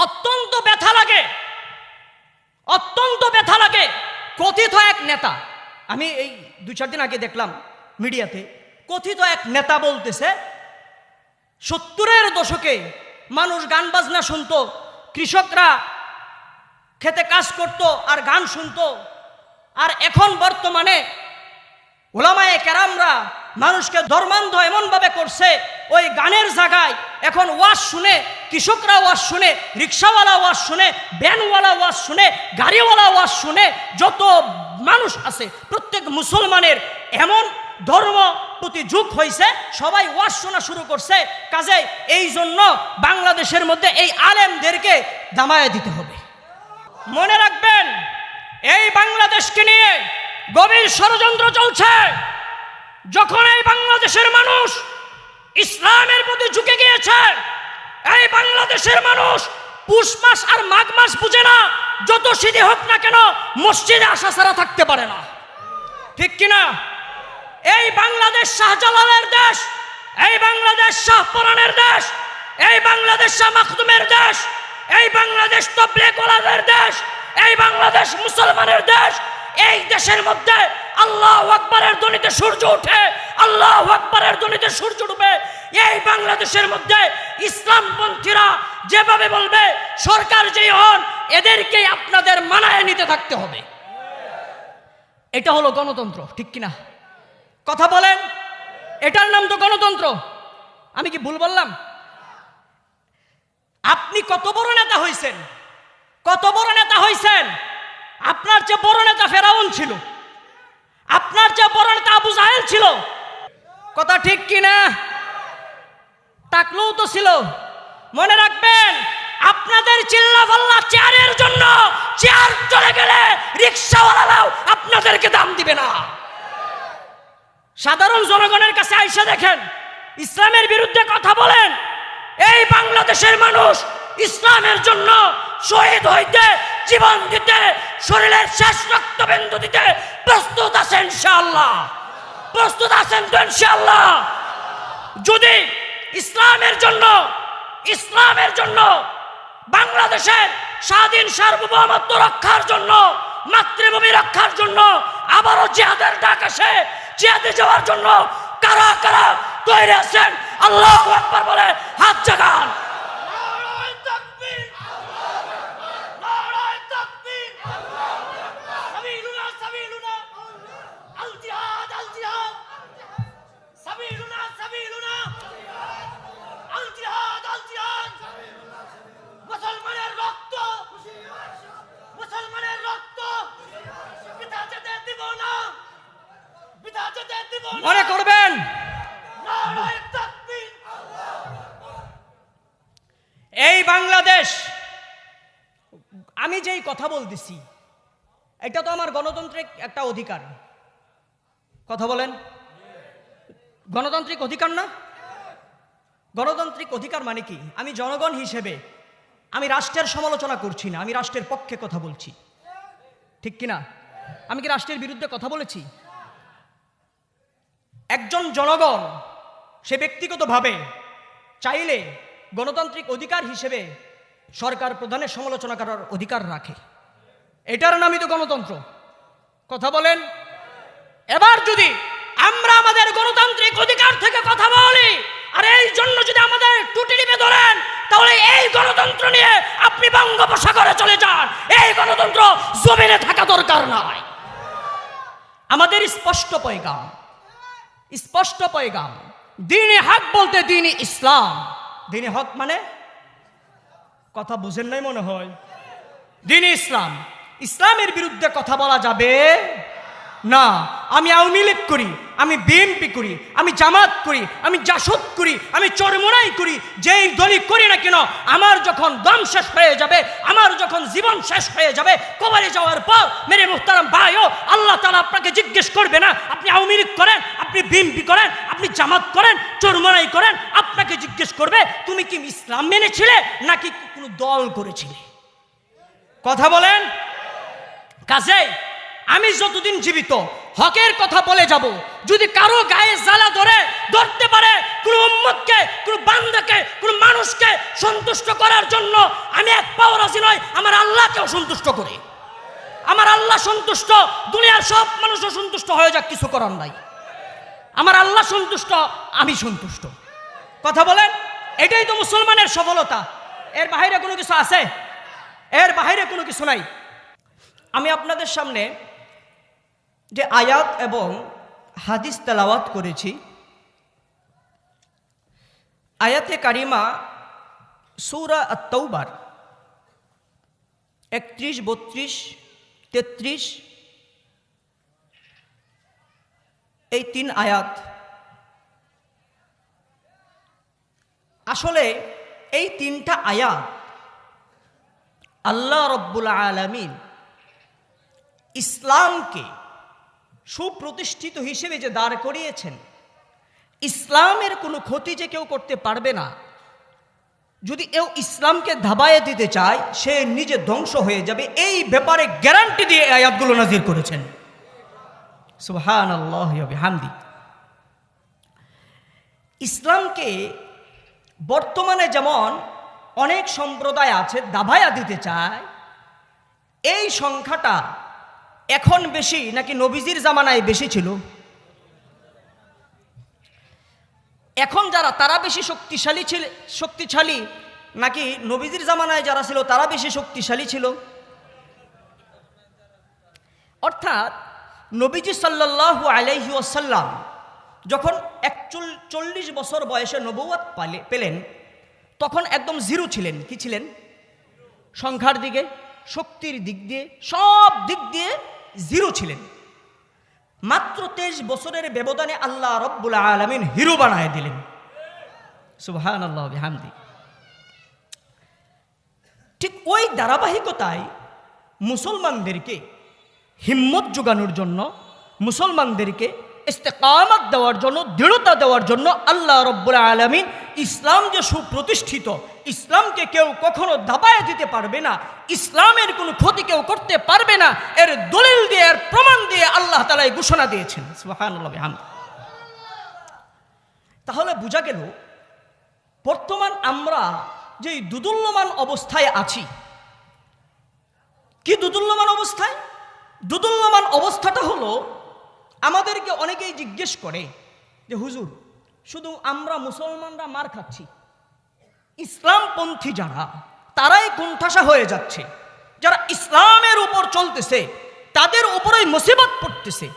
অত্যন্ত ব্যথা লাগে, অত্যন্ত ব্যথা লাগে। কথিত এক নেতা, আমি এই 2-4 দিন আগে দেখলাম মিডিয়াতে, কথিত এক নেতা বলতেছে 70-এর দশকে মানুষ গান বাজনা শুনতো, কৃষকরা খেতে কাজ করত আর গান শুনতো, আর এখন বর্তমানে উলামায়ে কেরামরা মানুষকে ধর্মান্ধ এমনভাবে করছে, ওই গানের জায়গায় এখন ওয়াজ শুনে, কৃষকরা ওয়াজ শুনে, রিক্সাওয়ালা ওয়াজ শুনে, ভ্যানওয়ালা ওয়াজ শুনে, গাড়িওয়ালা ওয়াজ শুনে, যত মানুষ আছে প্রত্যেক মুসলমানের এমন ধর্ম প্রতি যুগ হয়েছে, সবাই ওয়াজ শোনা শুরু করছে। কাজেই এই জন্য বাংলাদেশের মধ্যে এই আলেমদেরকে দামায়ে দিতে হবে। মনে রাখবেন, এই বাংলাদেশকে নিয়ে গভীর ষড়যন্ত্র চলছে। যখন এই বাংলাদেশের মানুষ ইসলামের প্রতি ঝুঁকে গিয়েছে, এই বাংলাদেশের মানুষ পুষ মাস আর মাঘ মাস বুঝে না, যত শীতে হোক না কেন মসজিদে আসা ছাড়া থাকতে পারে না, ঠিক কিনা? এই বাংলাদেশ শাহজালালের দেশ, এই বাংলাদেশ শাহপরানের দেশ, এই বাংলাদেশ শাহ মাখদুমের দেশ, এই বাংলাদেশ তাবলীগ ওয়ালাদের দেশ, এই বাংলাদেশ মুসলমানের দেশ। এই দেশের মধ্যে আল্লাহু আকবারের ধ্বনিতে সূর্য ওঠে, আল্লাহু আকবারের ধ্বনিতে সূর্য ডুবে। এই বাংলাদেশের মধ্যে ইসলামপন্থীরা যেভাবে বলবে, সরকার যেই হন, এদেরকেই আপনাদের মানায় নিতে থাকতে হবে। এটা হলো গণতন্ত্র, ঠিক কিনা? কথা বলেন, এটার নাম তো গণতন্ত্র। আমি কি ভুল বললাম? আপনি কত বড় নেতা হইছেন, কত বড় নেতা হইছেন? আপনার চেয়ে বড় নেতা ফেরাউন ছিল, আপনার চেয়ে বড় নেতা আবু জাহেল ছিল। কথা ঠিক কিনা? টাকলুও তো ছিল। মনে রাখবেন, আপনাদের চিল্লাপাল্লা চেয়ারের জন্য চেয়ার চলে গেলে রিক্সাওয়ালারাও আপনাদেরকে দাম দিবে না। সাধারণ জনগণের কাছে আইসা দেখেন, ইসলামের বিরুদ্ধে কথা বলেন, এই বাংলাদেশের মানুষ ইসলামের জন্য শহীদ হইতে, জীবন দিতে, শরীরের শেষ রক্তবিন্দু দিতে প্রস্তুত আছেন ইনশাআল্লাহ। প্রস্তুত আছেন তো ইনশাআল্লাহ? যদি ইসলামের জন্য বাংলাদেশের স্বাধীন সার্বভৌমত্ব রক্ষার জন্য, মাতৃভূমি রক্ষার জন্য আবারও জিহাদের ডাক আসে, জিহাদে যাওয়ার জন্য কারা কারা তৈরি আছেন? আল্লাহু আকবার বলে হাত জাগান। মনে করবেন, এই বাংলাদেশ, আমি যেই কথা বলতেছি, এটা তো আমার গণতান্ত্রিক একটা অধিকার। কথা বলেন, গণতান্ত্রিক অধিকার না? গণতান্ত্রিক অধিকার মানে কি? আমি জনগণ হিসেবে আমি রাষ্ট্রের সমালোচনা করছি না, আমি রাষ্ট্রের পক্ষে কথা বলছি, ঠিক কিনা? আমি কি রাষ্ট্রের বিরুদ্ধে কথা বলেছি? একজন জনগণ সে ব্যক্তিগতভাবে চাইলে গণতান্ত্রিক অধিকার হিসেবে সরকার প্রধানের সমালোচনা করার অধিকার রাখে। এটার নামই তো গণতন্ত্র। কথা বলেন। এবার যদি আমরা আমাদের গণতান্ত্রিক অধিকার থেকে কথা বলি, আর এই জন্য যদি আমাদের টুটি টিপে ধরেন, তাহলে এই গণতন্ত্র নিয়ে আপনি বঙ্গোপসাগরে চলে যান, এই গণতন্ত্র জমিনে থাকা দরকার নয়। আমাদের স্পষ্ট পয়গাম, স্পষ্ট পয়গাম, দ্বীন-ই হক বলতে দ্বীন-ই ইসলাম। দ্বীন-ই হক মানে, কথা বুঝেন নাই মনে হয়। দ্বীন-ই ইসলাম, ইসলামের বিরুদ্ধে কথা বলা যাবে না। আমি আওয়ামী লীগ করি, আমি বিএনপি করি, আমি জামাত করি, আমি জাসদ করি, আমি চরমোনাই করি, যেই দলই করি না কেন, আমার যখন দম শেষ হয়ে যাবে, আমার যখন জীবন শেষ হয়ে যাবে, কবরে যাওয়ার পর মেরে মুহতারাম ভাইও, আল্লাহ তাআলা আপনাকে জিজ্ঞেস করবে না আপনি আওয়ামী লীগ করেন, আপনি বিএনপি করেন, আপনি জামাত করেন, চরমোনাই করেন, আপনাকে জিজ্ঞেস করবে তুমি কি ইসলাম মেনেছিলে নাকি কোনো দল করেছিলে। কথা বলেন। কাজেই আমি যতদিন জীবিত হকের কথা বলে যাব। যদি কারো গায়ে জ্বালা ধরতে পারে, কোন উম্মতকে, কোন বান্দাকে, কোন মানুষকে সন্তুষ্ট করার জন্য আমি এক পাও রাজি নয়। আমার আল্লাহকেও সন্তুষ্ট করে, আমার আল্লাহ সন্তুষ্ট, দুনিয়ার সব মানুষও সন্তুষ্ট হয়ে যাক, কিছু করার নাই। আমার আল্লাহ সন্তুষ্ট, আমি সন্তুষ্ট। কথা বলেন, এটাই তো মুসলমানের সফলতা। এর বাইরে কোনো কিছু আছে? এর বাইরে কোনো কিছু নাই। আমি আপনাদের সামনে যে আয়াত এবং হাদিস তেলাওয়াত করেছি, আয়াতে কারিমা সূরা আত-তাওবার 31, 32, 33 এই 3 আয়াত। আসলে এই 3টা আয়াত আল্লাহ রব্বুল আলামিন ইসলামকে সুপ্রতিষ্ঠিত হিসেবে যে দাঁড় করিয়েছেন, ইসলামের কোনো ক্ষতি যে কেউ করতে পারবে না। যদি কেউ ইসলামকে ধাবায়ে দিতে চায়, সে নিজে ধ্বংস হয়ে যাবে, এই ব্যাপারে গ্যারান্টি দিয়ে আয়াতগুলো নাজির করেছেন। সুবহানাল্লাহি ওয়া বিহামদি। ইসলামকে বর্তমানে যেমন অনেক সম্প্রদায় আছে দাবায়া দিতে চায়, এই সংখ্যাটা এখন বেশি নাকি নবীজির জামানায় বেশি ছিল? এখন যারা তারা বেশি শক্তিশালী নাকি নবীজির জামানায় যারা ছিল তারা বেশি শক্তিশালী ছিল? অর্থাৎ নবীজি সাল্লাল্লাহু আলাইহি ওয়াসাল্লাম যখন 41 বছর বয়সে নবুয়ত পেলেন, তখন একদম জিরো ছিলেন। কি ছিলেন? সংখ্যার দিকে, শক্তির দিক দিয়ে, সব দিক দিয়ে জিরো ছিলেন। মাত্র 23 বছরের ব্যবধানে আল্লাহ রব্বুল আলামিন হিরো বানায় দিলেন। সুবহানাল্লাহ ওয়া বিহামদি। ঠিক ওই ধারাবাহিকতায় মুসলমানদেরকে হিম্মত যোগানোর জন্য, মুসলমানদেরকে ইস্তেকামত দেওয়ার জন্য, দৃঢ়তা দেওয়ার জন্য আল্লাহ রব্বুল আলামিন ইসলাম যে সুপ্রতিষ্ঠিত, ইসলামকে কেউ কখনো দাবায় দিতে পারবে না, ইসলামের কোনো ক্ষতি কেউ করতে পারবে না, এর দলিল দিয়ে, এর প্রমাণ দিয়ে আল্লাহ তাআলা এই ঘোষণা দিয়েছেন। সুবহানাল্লাহ বিহামদি। তাহলে বোঝা গেল বর্তমান আমরা যে দুদুল্যমান অবস্থায় আছি। কি দুদুল্যমান অবস্থায়? দুদুল্যমান অবস্থাটা হলো, আমাদেরকে অনেকেই জিজ্ঞেস করে যে হুজুর, শুধু আমরা মুসলমানরা মার খাচ্ছি, ইসলামপন্থী যারা তারাই কোণঠাসা হয়ে যাচ্ছে, যারা ইসলামের উপর চলতেছে তাদের উপরেই মুসিবত পড়তেছে।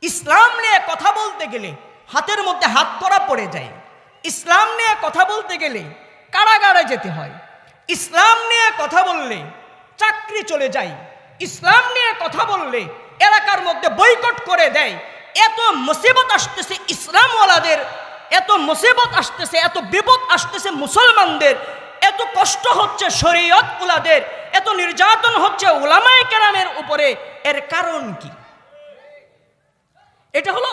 ইসলাম নিয়ে কথা বলতে গেলে হাতের মধ্যে হাত করা পড়ে যায়, ইসলাম নিয়ে কথা বলতে গেলে কারাগারে যেতে হয়, ইসলাম নিয়ে কথা বললে চাকরি চলে যায়, ইসলাম নিয়ে কথা বললে এলাকার মধ্যে বয়কট করে দেয়। এত মুসিবত আসতেছে ইসলামওয়ালাদের, এত মুসিবত আসতেছে, এত বিপদ আসতেছে মুসলমানদের, এত কষ্ট হচ্ছে শরীয়ত উলাদের, এত নির্যাতন হচ্ছে উলামায়ে কেরামের উপরে। এর কারণ কি? এটা হলো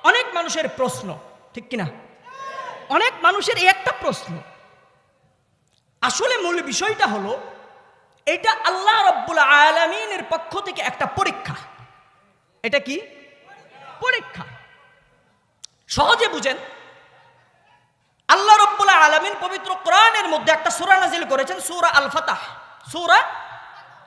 অনেক মানুষের প্রশ্ন, ঠিক কিনা? অনেক মানুষের একটা প্রশ্ন। আসলে মূল বিষয়টা হলো, এটা আল্লাহ রব্বুল আলামিনের পক্ষ থেকে একটা পরীক্ষা। এটা কি পরীক্ষা? সহজে বুঝেন। আল্লাহ রব্বুল আলামিন পবিত্র কোরআনের মধ্যে একটা সূরা নাজিল করেছেন, সূরা আল ফাতাহ। সূরা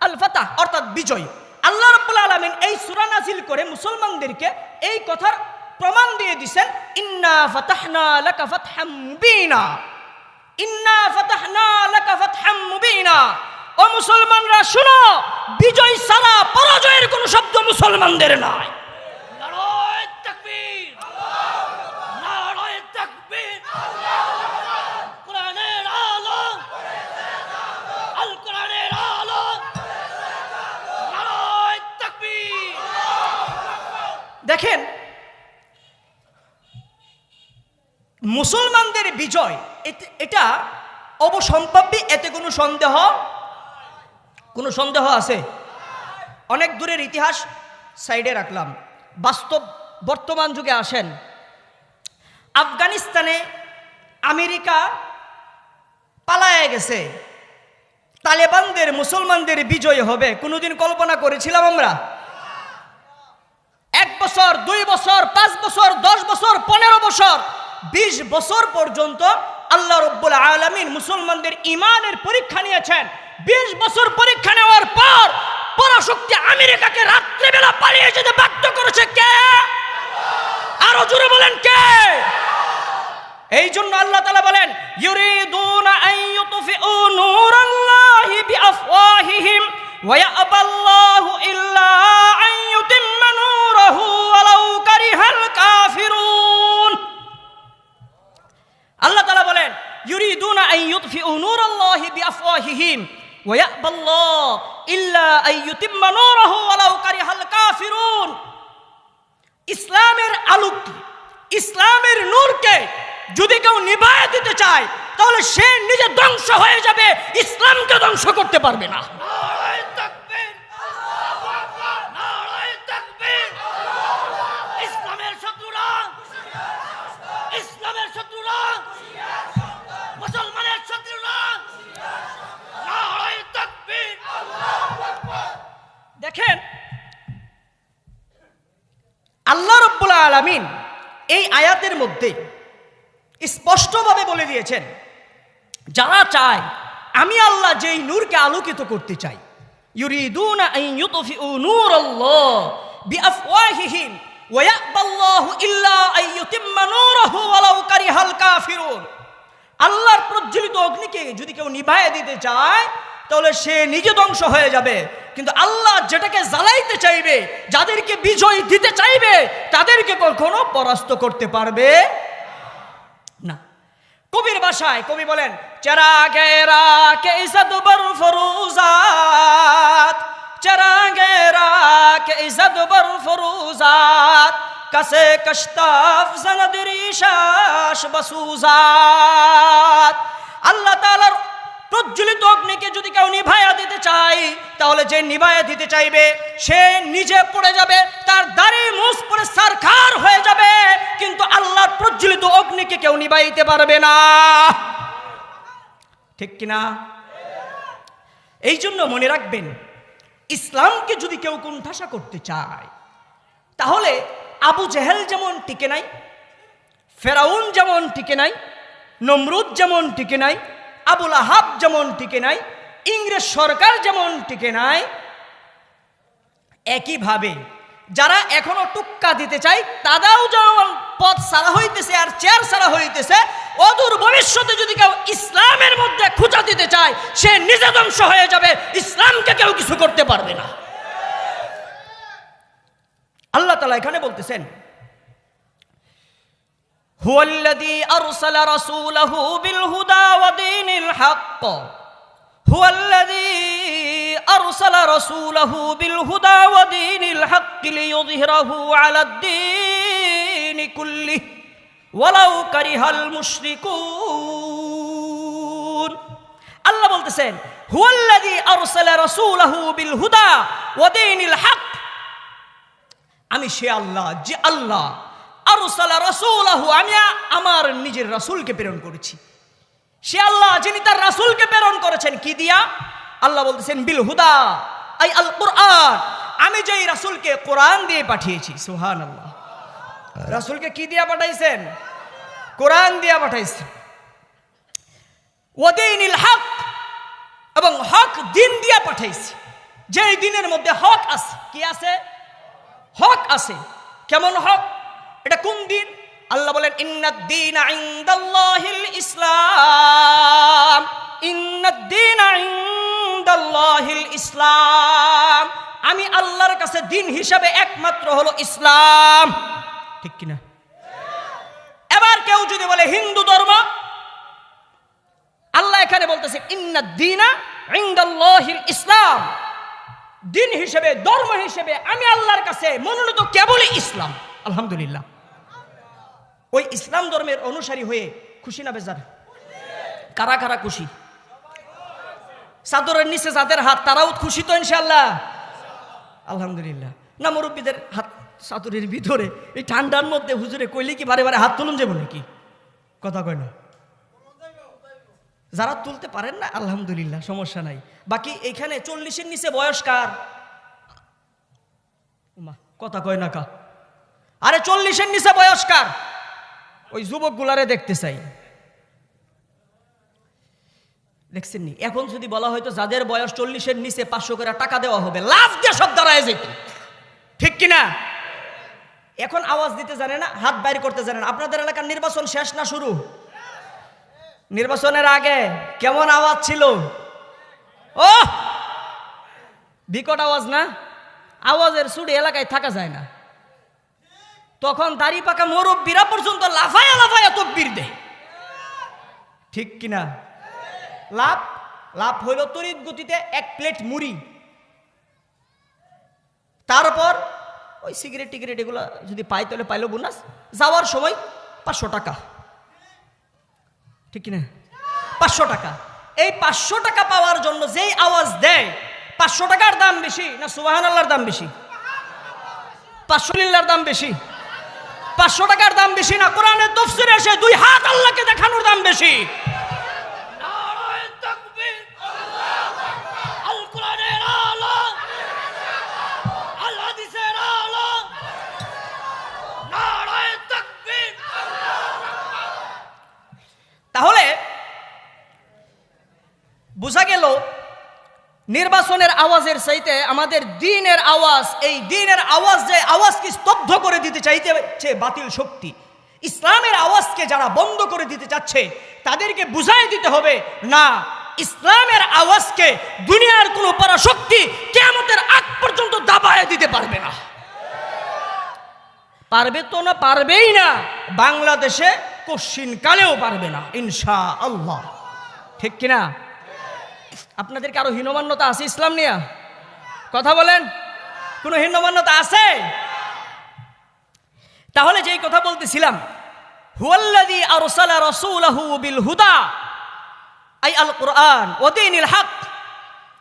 আল ফাতাহ অর্থাৎ বিজয়। আল্লাহ রব্বুল আলামিন এই সূরা নাজিল করে মুসলমানদেরকে এই কথার প্রমাণ দিয়ে দিয়েছেন, ইন্না ফাতাহনা লাকা ফাতহাম মুবিনা, ইন্না ফাতাহনা লাকা ফাতহাম মুবিনা। ও মুসলমানরা শুনো, বিজয় ছাড়া পরাজয়ের কোনো শব্দ মুসলমানদের নাই। নারায়ে তাকবীর, নারায়ে তাকবীর, কোরআনের আলো, আল কোরআনের আলো, নারায়ে তাকবীর। দেখেন, মুসলমানদের বিজয় এটা অবসম্ভাব্য, এতে কোনো সন্দেহ আছে? অনেক দূরের ইতিহাস সাইডে রাখলাম, বাস্তব বর্তমান যুগে আসেন। আফগানিস্তানে আমেরিকা পালায়ে গেছে, তালেবানদের মুসলমানদের বিজয় হবে কোনোদিন কল্পনা করেছিলাম আমরা? 1 বছর, 2 বছর, 5 বছর, 10 বছর, 15 বছর, 20 বছর পর্যন্ত আল্লাহ রাব্বুল আলামিন মুসলমানদের ঈমানের পরীক্ষা নিয়েছেন। 20 বছর পরীক্ষা নেওয়ার পর পরাশক্তি আমেরিকাকে রাত্রিবেলা পালিয়ে যেতে বাধ্য করেছে কে? আরো জোরে বলেন কে? এই জন্য আল্লাহ তাআলা বলেন, ইউরিদুনা আন ইউতফিউ নূরাল্লাহি বিআফওয়াহিহিম ওয়া ইয়াবাল্লাহু ইল্লা আন ইউতিম্মা নূরাহু ওয়ালাউ কারিহাল কাফিরুন। আল্লাহ তাআলা বলেন, ইউরিদুনা আন ইউতফিউ নূরাল্লাহি বিআফওয়াহিহিম ওয়া ইয়াবাল্লাহু ইল্লা আন ইউতিম্মা নূরাহু ওয়ালাউ কারিহাল কাফিরুন। ইসলামের আলোককে, ইসলামের নূরকে যদি কেউ নিভায়ে দিতে চায় তাহলে সে নিজে ধ্বংস হয়ে যাবে, ইসলামকে ধ্বংস করতে পারবে না। নারায়ে তাকবীর, আল্লাহু আকবার, নারায়ে তাকবীর। ইসলামের শত্রুরা, ইসলামের শত্রুরা, মুসলমানের শত্রুরা, নারায়ে তাকবীর, আল্লাহু আকবার। দেখেন আল্লাহ রাব্বুল আলামিন এই আয়াতের মধ্যে স্পষ্টভাবে বলে দিয়েছেন, যারা চায় আমি আল্লাহ যেই নূরকে আলোকিত করতে চাই, ইউরিদুনা আন ইউতফিউ নূরাল্লাহ বিআফওয়াহিহিম ওয়া ইয়াবাল্লাহু ইল্লা আন ইউতিম্মা নূরাহু ওয়ালাউ কারিহাল কাফিরুন। আল্লাহর প্রজ্বলিত অগ্নিকে যদি কেউ নিভায়ে দিতে চায় তাহলে সে নিজে ধ্বংস হয়ে যাবে, কিন্তু আল্লাহ যেটাকে জ্বালাইতে চাইবে, যাদেরকে বিজয় দিতে চাইবে, তাদেরকে কখনো পরাস্ত করতে পারবে না। কবির ভাষায় কবি বলেন, চেরাগে রাকে ইজ্জত বর ফরুজাত, চেরাগে রাকে ইজ্জত বর ফরুজাত, কাসে কশতাফ জনদরি শাশ বসুজাত। আল্লাহ তাআলার প্রজ্বলিত অগ্নিকে যদি কেউ নিভায়া দিতে চায় তাহলে যে নিভায়া দিতে চাইবে সে নিজে পড়ে যাবে, তার দাড়ি মুছ পড়ে সারখার হয়ে যাবে, কিন্তু আল্লাহর প্রজ্বলিত অগ্নিকে কেউ নিভাইতে পারবে না। ঠিক কিনা? এই জন্য মনে রাখবেন, ইসলামকে যদি কেউ কুণ্ঠাসা করতে চায় তাহলে আবু জেহেল যেমন টিকে নাই, ফেরাউন যেমন টিকে নাই, নমরুদ যেমন টিকে নাই, আবুল আহাব যেমন টিকে নাই, ইংরেজ সরকার যেমন টিকে নাই, একইভাবে যারা এখনো টুক্কা দিতে চায় তারাও যেমন পথ সারা হইতেছে আর চেয়ার সারা হইতেছে, অদূর ভবিষ্যতে যদি কেউ ইসলামের মধ্যে খুঁজা দিতে চায় সে নিজে ধ্বংস হয়ে যাবে, ইসলামকে কেউ কিছু করতে পারবে না। আল্লাহ তাআলা এখানে বলতেছেন, হুয়াল্লাযী আরসালা রাসূলাহু বিল হুদা ওয়া দীনিল হক, হুয়াল্লাযী আরসালা রাসূলাহু বিল হুদা ওয়া দীনিল হক লিইয়ুযহিরাহু আলাদ-দীনি কুল্লিহি ওয়ালাউ কারিহাল মুশরিকুন। আল্লাহ বলতেছেন, হুয়াল্লাযী আরসালা রাসূলাহু বিল হুদা ওয়া দীনিল হক, আমি সে আল্লাহ যে আল্লাহ আরসালা রাসূলাহু, আমি আমার নিজের রাসূলকে প্রেরণ করেছি। সে আল্লাহ যিনি তার রাসূলকে প্রেরণ করেছেন কি দিয়া? আল্লাহ বলতেছেন বিল হুদা আই আল কুরআন, আমি যেই রাসূলকে কোরআন দিয়ে পাঠিয়েছি। সুবহানাল্লাহ। রাসূলকে কি দিয়া পাঠাইছেন? কোরআন দিয়া পাঠাইছেন। ওয়া দীনিল হক, এবং হক দিন দিয়া পাঠাইছি, যেই দিনের মধ্যে হক আছে। কি আছে? হক আছে। কেমন হক? এটা কোন দিন? আল্লাহ বলেন, ইন্নাদ-দীনা ইনদাল্লাহিল ইসলাম, ইন্নাদ-দীনা ইনদাল্লাহিল ইসলাম। আমি আল্লাহর কাছে দিন হিসাবে একমাত্র হলো ইসলাম। ঠিক কিনা? এবার কেউ যদি বলে হিন্দু ধর্ম, আল্লাহ এখানে বলতেছে ইন্নাদ-দীনা ইনদাল্লাহিল ইসলাম, দিন হিসেবে, ধর্ম হিসেবে আমি আল্লাহর কাছে মনোনীত কেবলই ইসলাম। আলহামদুলিল্লাহ। ওই ইসলাম ধর্মের অনুসারী হয়ে খুশি না বেজার? কারা কারা খুশি? চাদরের নিচে যাদের হাত তারাও খুশি তো ইনশাআল্লাহ? আলহামদুলিল্লাহ। না মুরব্বীদের হাত চাদরের ভিতরে এই ঠান্ডার মধ্যে হুজুরে কইলে কি বারে বারে হাত তুলুন যাবো নাকি? কথা কয় না। যারা তুলতে পারেন না আলহামদুলিল্লাহ, সমস্যা নাই। বাকি এখানে 40-এর নিচে বয়স্কার, কথা কয় না কা? আরে 40-এর নিচে বয়স্কার ওই যুবকগুলারে দেখতে চাই। দেখছেন নি? এখন যদি বলা হয়তো যাদের বয়স 40-এর নিচে 500 করে টাকা দেওয়া হবে, লাভ দিয়ে সব দাঁড়ায় যেত, ঠিক কিনা? এখন আওয়াজ দিতে জানে না, হাত বাইর করতে জানে না। আপনাদের এলাকার নির্বাচন শেষ না শুরু? নির্বাচনের আগে কেমন আওয়াজ ছিল? ও বিকট আওয়াজ না? আওয়াজের সুরে এলাকায় থাকা যায় না। তখন দাড়ি পাকা মুরব্বীরা পর্যন্ত লাফায়া লাফায়া তাকবীর দেয়, ঠিক কিনা? লাভ লাভ হইল তড়িৎ গতিতে 1 প্লেট মুড়ি, তারপর ওই সিগারেট টিগারেট এগুলো যদি পাই তাহলে পাইলো বোনাস, যাওয়ার সময় 500 টাকা, ঠিক কিনা? 500 টাকা। এই 500 টাকা পাওয়ার জন্য যেই আওয়াজ দেয়, 500 টাকার দাম বেশি না সুবহানাল্লাহর দাম বেশি? 500 লিল্লাহর দাম বেশি? 500 টাকার দাম বেশি না কোরআনের তাফসীরে এসে 2 হাত আল্লাহকে দেখানোর দাম বেশি? নারায়ে তাকবীর, আল কোরআনের আলো, আল হাদিসের আলো, নারায়ে তাকবীর। তাহলে বোঝা গেল নির্বাচনের আওয়াজের চাইতে আমাদের দ্বীনের আওয়াজ, এই দ্বীনের আওয়াজ যে আওয়াজকে স্তব্ধ করে দিতে চাইছে বাতিল শক্তি, ইসলামের আওয়াজকে যারা বন্ধ করে দিতে চাচ্ছে তাদেরকে বুঝাই দিতে হবে না, ইসলামের আওয়াজকে দুনিয়ার কোনো পরাশক্তি কিয়ামতের আগ পর্যন্ত দাবায় দিতে পারবে না। পারবে তো না, পারবেই না। বাংলাদেশে কশিনকালেও পারবে না ইনশাআল্লাহ, ঠিক কিনা? আপনাদেরকে আরো হীনমান্যতা আছে ইসলাম নিয়ে? কথা বলেন, কোনো হীনমান্যতা আছে? তাহলে যেই কথা বলতেছিলাম, হুয়াল্লাযী আরসালা রাসূলাহু বিল হুদা আই আল কুরআন ওয়া দীনিল হক।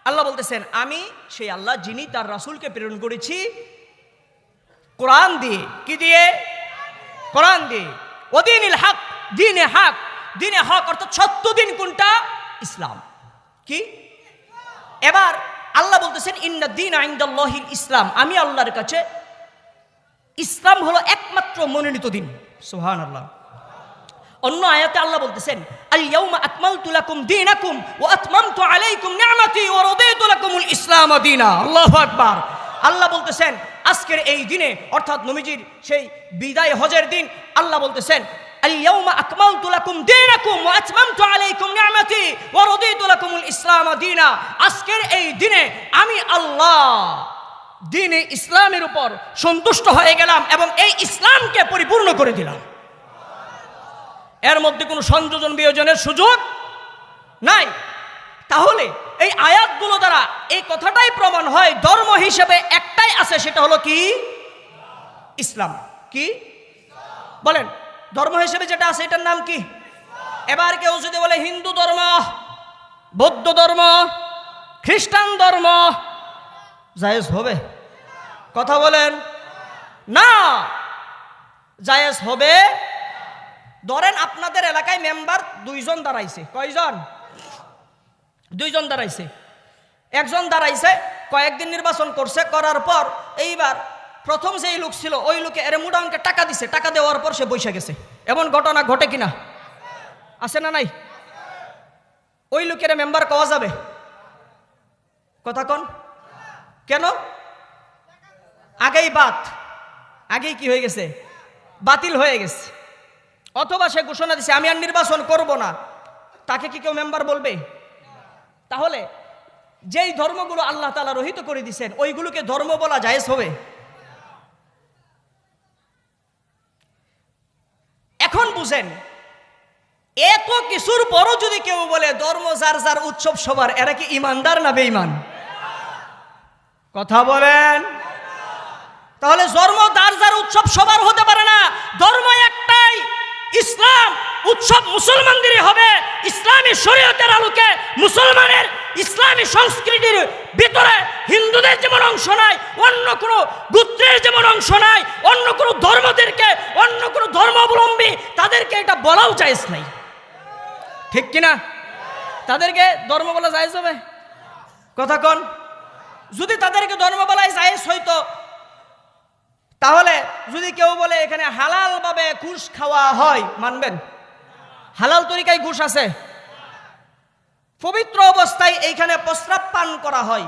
আল্লাহ বলতেছেন আমি সেই আল্লাহ যিনি তার রাসূলকে প্রেরণ করেছি কোরআন দিয়ে। কি দিয়ে? কোরআন দিয়ে। ওয়া দীনিল হক, দ্বীনে হক। দ্বীনে হক অর্থাৎ সত্য দিন কোনটা? ইসলাম। কি? এবার আল্লাহ বলতেছেন ইন্না দীনা ইনদাল্লাহিল ইসলাম, আমি আল্লাহর কাছে ইসলাম হলো একমাত্র মনোনীত দিন। সুবহানাল্লাহ। অন্য আয়াতে আল্লাহ বলতেছেন আল ইয়াউমা আকমালতু লাকুম দীনাকুম ওয়া আতমামতু আলাইকুম নি'মাতি ওয়া রাদিতু লাকুমুল ইসলাম দীনা। আল্লাহু আকবার। আল্লাহ বলতেছেন আজকের এই দিনে অর্থাৎ নবীজির সেই বিদায় হজের দিন আল্লাহ বলতেছেন আল ইয়াউমা আকমালতু লাকুম দীনাকুম ওয়া আতমামতু আলাইকুম নি'মাতি ওয়া রাদিতু লাকুমুল ইসলাম দীনা। আজকের এই দিনে আমি আল্লাহ দ্বীনে ইসলামের উপর সন্তুষ্ট হয়ে গেলাম এবং এই ইসলামকে পরিপূর্ণ করে দিলাম। এর মধ্যে কোনো সংযোজন বিয়োজনের সুযোগ নাই। তাহলে এই আয়াতগুলো দ্বারা এই কথাটাই প্রমাণ হয় ধর্ম হিসেবে একটাই আছে, সেটা হলো কি? ইসলাম। কি বলেন? ধর্ম হিসেবে যেটা আছে এটার নাম কি? এবার কেউ যদি বলে হিন্দু ধর্ম, বৌদ্ধ ধর্ম, খ্রিস্টান ধর্ম, জায়েজ হবে? কথা বলেন না, জায়েজ হবে। ধরেন আপনাদের এলাকায় মেম্বার 2 জন দাঁড়াইছে। কয়জন? 2 জন দাঁড়াইছে। একজন দাঁড়াইছে, কয়েকদিন নির্বাচন করছে, করার পর এইবার প্রথম যেই লোক ছিল ওই লোকে এর মোটা অঙ্কে টাকা দিছে, টাকা দেওয়ার পর সে বসে গেছে। এমন ঘটনা ঘটে কিনা? আছে না নাই? ওই লোকের মেম্বার পাওয়া যাবে? কথা কন কেন? আগেই আগেই কি হয়ে গেছে? বাতিল হয়ে গেছে। অথবা সে ঘোষণা দিছে আমি আর নির্বাচন করব না, তাকে কি কেউ মেম্বার বলবে? তাহলে যেই ধর্মগুলো আল্লাহ তাআলা রহিত করে দিয়েছেন ওইগুলোকে ধর্ম বলা জায়েজ হবে? এখন বুঝেন, এত কিছুর পরও যদি কেউ বলে ধর্ম যার যার উৎসব সবার, এরা কি ইমানদার না বেঈমান? কথা বলেন। তাহলে ধর্ম যার যার উৎসব সবার হতে পারে না। ধর্ম একটাই, ইসলাম। উৎসব মুসলমানদেরই হবে ইসলামী শরীয়তের আলোকে। মুসলমানের ইসলামী সংস্কৃতির ভিতরে হিন্দুদের যেমন অংশ নাই, অন্য কোনো গোত্রের যেমন অংশ নাই, অন্য কোনো ধর্মদেরকে, অন্য কোনো ধর্মাবলম্বী তাদেরকে এটা বলাও জায়েজ নাই, ঠিক কিনা? তাদেরকে ধর্ম বলা জায়েজ হবে? কথা কন। যদি তাদেরকে ধর্ম বলাই জায়েজ হইতো তাহলে যদি কেউ বলে এখানে হালাল ভাবে ঘুষ খাওয়া হয়, মানবেন? হালাল তরিকায় ঘুষ আছে? পবিত্র অবস্থায় এইখানে প্রস্রাব পান করা হয়,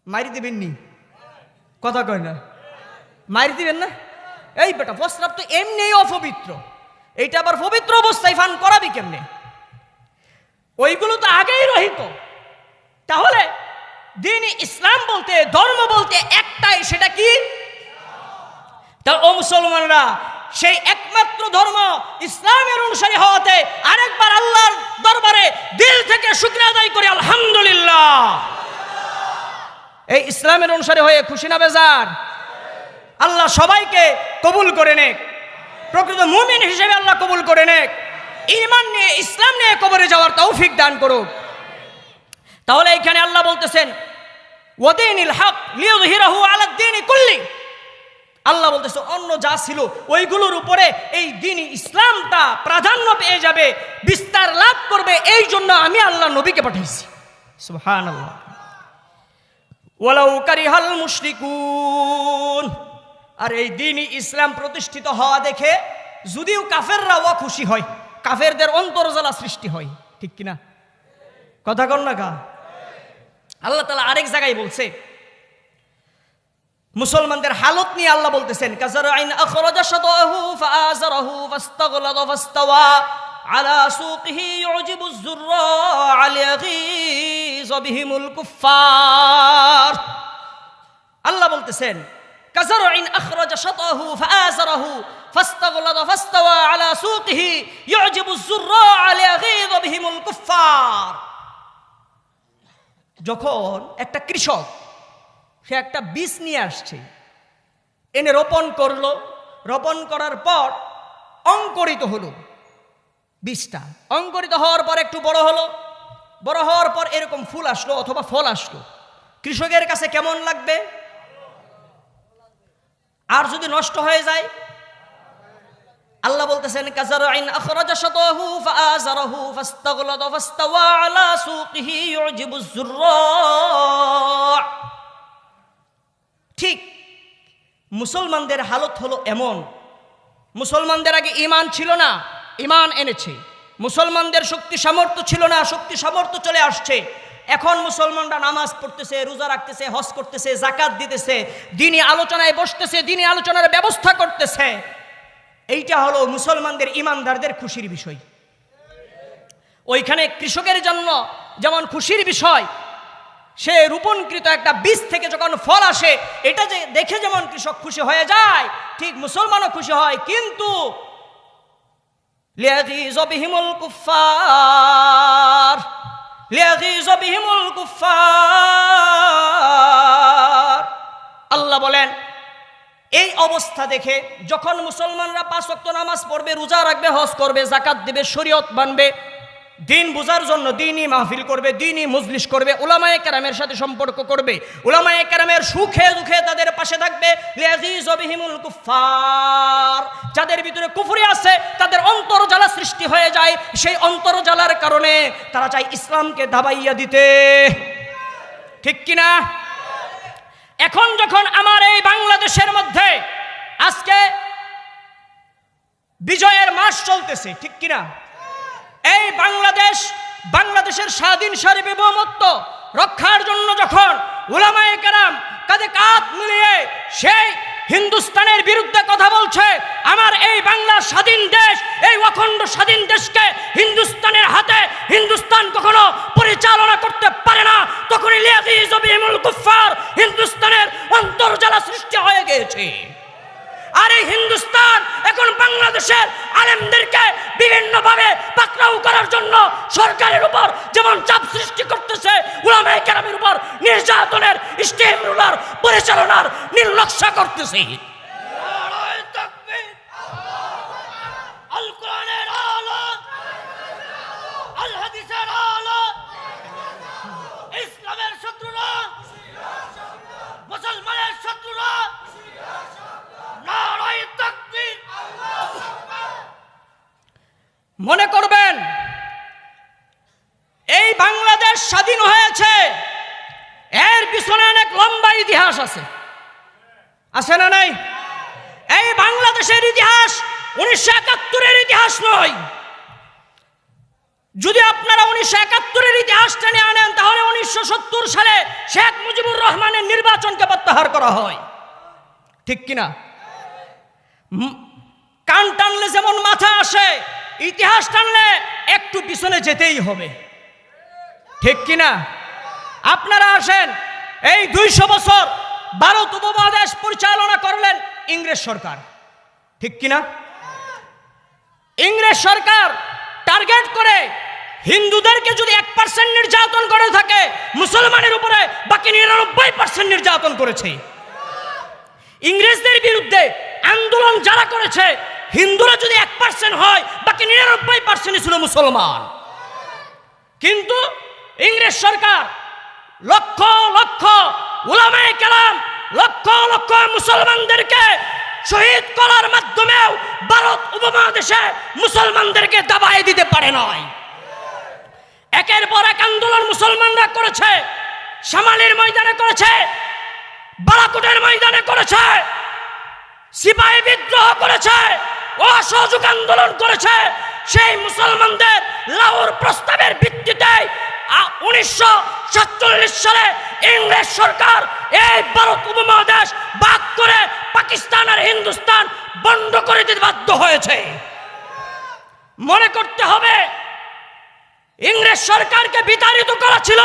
মারি দিবেন নি? কথা কয় না, মারি দিবেন না? এই বেটা, প্রস্রাব তো এমনি অপবিত্র, এইটা আবার পবিত্র অবস্থায় পান করাবি কেমনে? ওইগুলো তো আগেই রহিত। তাহলে দিন ইসলাম বলতে, ধর্ম বলতে একটাই, সেটা কি? তা ও মুসলমানরা, সেই একমাত্র ধর্ম ইসলামের অনুসারী হওয়াতে আরেকবার আল্লাহর দরবারে দিল থেকে শুকরিয়া আদায় করি, আলহামদুলিল্লাহ। এই ইসলামের অনুসারী হয়ে খুশি না বেজার? আল্লাহ সবাইকে কবুল করে নেক, প্রকৃত মুমিন হিসেবে আল্লাহ কবুল করে নেক, ঈমান নিয়ে ইসলাম নিয়ে কবরে যাওয়ার তৌফিক দান করুক। তাহলে এখানে আল্লাহ বলতেছেন ওয়াদিনিল হক লিইয়ুযহিরাহু আলাদ দীনি কুল্লি। আল্লাহ বলতেছে অন্য যা ছিল ওইগুলোর উপরে এই দ্বীন ইসলামটা প্রাধান্য পেয়ে যাবে, বিস্তার লাভ করবে। এই জন্য আমি আল্লাহ নবীকে পাঠাইছি। সুবহানাল্লাহ। ওয়ালাউ কারিহাল মুশরিকুন। আর এই দ্বীন ইসলাম প্রতিষ্ঠিত হওয়া দেখে যদিও কাফেররাও খুশি হয়, কাফেরদের অন্তর্জ্বালা সৃষ্টি হয়, ঠিক কিনা? কথা কন না কা? আল্লাহ তাআলা আরেক জায়গায় বলছে, মুসলমানদের হালত নিয়ে আল্লাহ বলতেছেন কাযারাইন আখরাজা শাতাহু ফাআযারাহু ফাস্তাগলাযা ফাস্তাওয়া আলা সুকিহি ইউজিবুজ যুররা লিয়াগীযা বিহিমুল কুফফার। আল্লাহ বলতেছেন কাযারাইন আখরাজা শাতাহু ফাআযারাহু ফাস্তাগলাযা ফাস্তাওয়া আলা সুকিহি ইউজিবুজ যুররা লিয়াগীযা বিহিমুল কুফফার। যখন একটা কৃষক সে একটা বীজ নিয়ে আসছে, এনে রোপণ করলো, রোপণ করার পর অঙ্কুরিত হলো, বীজটা অঙ্কুরিত হওয়ার পর একটু বড় হলো, বড় হওয়ার পর এরকম ফুল আসলো অথবা ফল আসলো, কৃষকের কাছে কেমন লাগবে? আর যদি নষ্ট হয়ে যায়? আল্লাহ বলতেছেন কাযারাইন আখরাজা শাতাহু ফাআযারাহু ফাস্তাগলাযা ফাস্তাওয়া আলা সুকিহি ইউজিবুজ যুররা। ঠিক মুসলমানদের হালত হলো এমন। মুসলমানদের আগে ঈমান ছিল না, ঈমান এনেছে। মুসলমানদের শক্তি সামর্থ্য ছিল না, শক্তি সামর্থ্য চলে আসছে। এখন মুসলমানরা নামাজ পড়তেছে, রোজা রাখতেছে, হজ করতেছে, যাকাত দিতেছে, দ্বীনি আলোচনায় বসতেছে, দ্বীনি আলোচনার ব্যবস্থা করতেছে। এইটা হলো মুসলমানদের ঈমানদারদের খুশির বিষয়। ওইখানে কৃষকের জন্য যেমন খুশির বিষয়, সে রোপণকৃত একটা বীজ থেকে যখন ফল আসে এটা যে দেখে যেমন কৃষক খুশি হয়ে যায়, ঠিক মুসলমানও খুশি হয়। কিন্তু লিয়াগীযা বিহিমুল কুফফার, লিয়াগীযা বিহিমুল কুফফার। আল্লাহ বলেন এই অবস্থা দেখে যখন মুসলমানরা 5 ওয়াক্ত নামাজ পড়বে, রোজা রাখবে, হজ করবে, যাকাত দিবে, শরীয়ত মানবে, দিন বুঝার জন্য দ্বীনি মাহফিল করবে, দ্বীনি মজলিস করবে, উলামায়ে কেরামের সাথে সম্পর্ক করবে, উলামায়ে কেরামের সুখে দুঃখে তাদের পাশে থাকবে, লিয়াগীযা বিহিমুল কুফফার। যাদের ভিতরে কুফরি আছে তাদের অন্তর্জ্বালা সৃষ্টি হয়ে যায়, সেই অন্তর্জ্বালার কারণে তারা চায় ইসলামকে দাবাইয়া দিতে, ঠিক কিনা? এখন যখন আমার এই বাংলাদেশের মধ্যে আজকে বিজয়ের মাস চলতেছে, ঠিক কিনা? এই বাংলাদেশের স্বাধীন সার্বভৌমত্ব রক্ষার জন্য যখন উলামায়ে কেরাম কাঁধে কাঁধ মিলিয়ে সেই হিন্দুস্তানের বিরুদ্ধে কথা বলছে, আমার এই বাংলা স্বাধীন দেশ, এই অখণ্ড স্বাধীন দেশকে হিন্দুস্তানের হাতে হিন্দুস্তান কখনো পরিচালনা করতে পারে না, তখনই লিয়াগীযা বিহিমুল কুফফার, হিন্দুস্তানের অন্তর্জ্বালা সৃষ্টি হয়ে গিয়েছে। আর এই হিন্দুস্তান এখন বাংলাদেশের আলেমদেরকে বিভিন্নভাবে পাকড়াও করার জন্য সরকারের উপর যেমন চাপ সৃষ্টি করতেছে, উলামায়ে কেরামের উপর নির্যাতনের স্টিম রুলার পরিচালনার নির্লক্ষ্য করতেছে। আল কোরআনের আলো, আল হাদিসের আলো, ইসলামের শত্রুরা, মুসলমানের শত্রুরা, মনে করবেন এই বাংলাদেশ স্বাধীন হয়েছে, এর পিছনে অনেক লম্বা ইতিহাস আছে, আছে না নাই? এই বাংলাদেশের ইতিহাস 1971-এর ইতিহাস নয়। যদি আপনারা 1971-এর ইতিহাস টেনে আনেন তাহলে 1970 সালে শেখ মুজিবুর রহমানের নির্বাচনকে প্রত্যাহার করা হয়, ঠিক কিনা? কান টানলে যেমন মাথা আসে, ইতিহাস টানলে একটু পিছনে যেতেই হবে, ঠিক কিনা? আপনারা আসেন, এই 200 বছর ভারত উপমহাদেশ পরিচালনা করলেন ইংরেজ সরকার, ঠিক কিনা? ইংরেজ সরকার টার্গেট করে হিন্দুদেরকে যদি 1% নির্যাতন করে থাকে, মুসলমানের উপরে বাকি 99% নির্যাতন করেছে। ইংরেজদের বিরুদ্ধে আন্দোলন যারা করেছে, হিন্দুরা যদি 1% হয়, বাকি 99% ছিল মুসলমান। কিন্তু ইংরেজ সরকার লক্ষ লক্ষ উলামায়ে কেরাম, লক্ষ লক্ষ মুসলমানদেরকে শহীদ করার মাধ্যমেও ভারত উপমহাদেশে মুসলমানদেরকে দাবায় দিতে পারে নাই। একের পর এক আন্দোলন মুসলমানরা করেছে, শামালির ময়দানে করেছে, বালাকোটের ময়দানে করেছে, সিপাহী বিদ্রোহ করেছে, অসহযোগ আন্দোলন করেছে। সেই মুসলমানদের লাহোর প্রস্তাবের ভিত্তিতে 1947 সালে ইংরেজ সরকার এই ভারত উপমহাদেশ ভাগ করে পাকিস্তান আর হিন্দুস্তান বন্ধ করে দিতে বাধ্য হয়েছে। মনে করতে হবে, ইংরেজ সরকারকে বিতাড়িত করা ছিল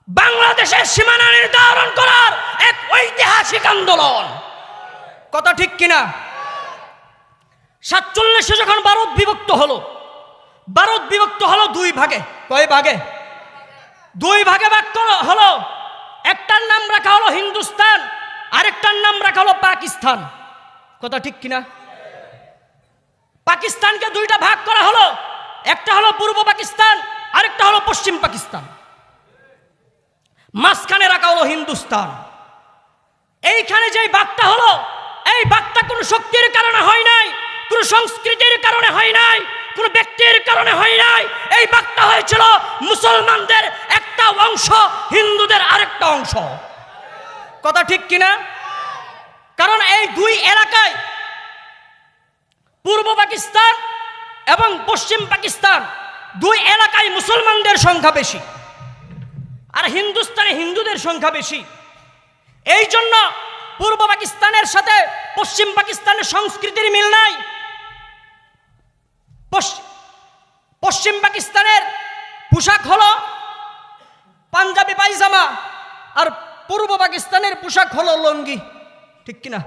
বাংলাদেশের সীমানা নির্ধারণ করার এক ঐতিহাসিক আন্দোলন, কথা ঠিক কিনা? 47-এ যখন ভারত বিভক্ত হলো, ভারত বিভক্ত হলো 2 ভাগে। কয় ভাগে? 2 ভাগে ভাগ হলো। একটার নাম রাখা হলো হিন্দুস্তান, আরেকটার নাম রাখা হলো পাকিস্তান, কথা ঠিক কিনা? পাকিস্তানকে 2টা ভাগ করা হলো, একটা হলো পূর্ব পাকিস্তান, আরেকটা হলো পশ্চিম পাকিস্তান। মাঝখানে রাখা হলো হিন্দুস্তান। এইখানে যে ভাগটা হলো, এই ভাগটা কোনো শক্তির কারণে হয় নাই, কোনো সংস্কৃতির কারণে হয় নাই, কোনো ব্যক্তির কারণে হয় নাই। এই ভাগটা হয়েছিল মুসলমানদের একটা অংশ, হিন্দুদের আরেকটা অংশ, কথা ঠিক কিনা? কারণ এই 2 এলাকায়, পূর্ব পাকিস্তান এবং পশ্চিম পাকিস্তান, 2 এলাকায় মুসলমানদের সংখ্যা বেশি, আর হিন্দুস্তানে হিন্দুদের সংখ্যা বেশি। এই জন্য পূর্ব পাকিস্তানের সাথে পশ্চিম পাকিস্তানের সংস্কৃতির মিল নাই। পশ্চিম পাকিস্তানের পোশাক হলো পাঞ্জাবি পায়জামা, আর পূর্ব পাকিস্তানের পোশাক হলো লুঙ্গি, ঠিক কিনা?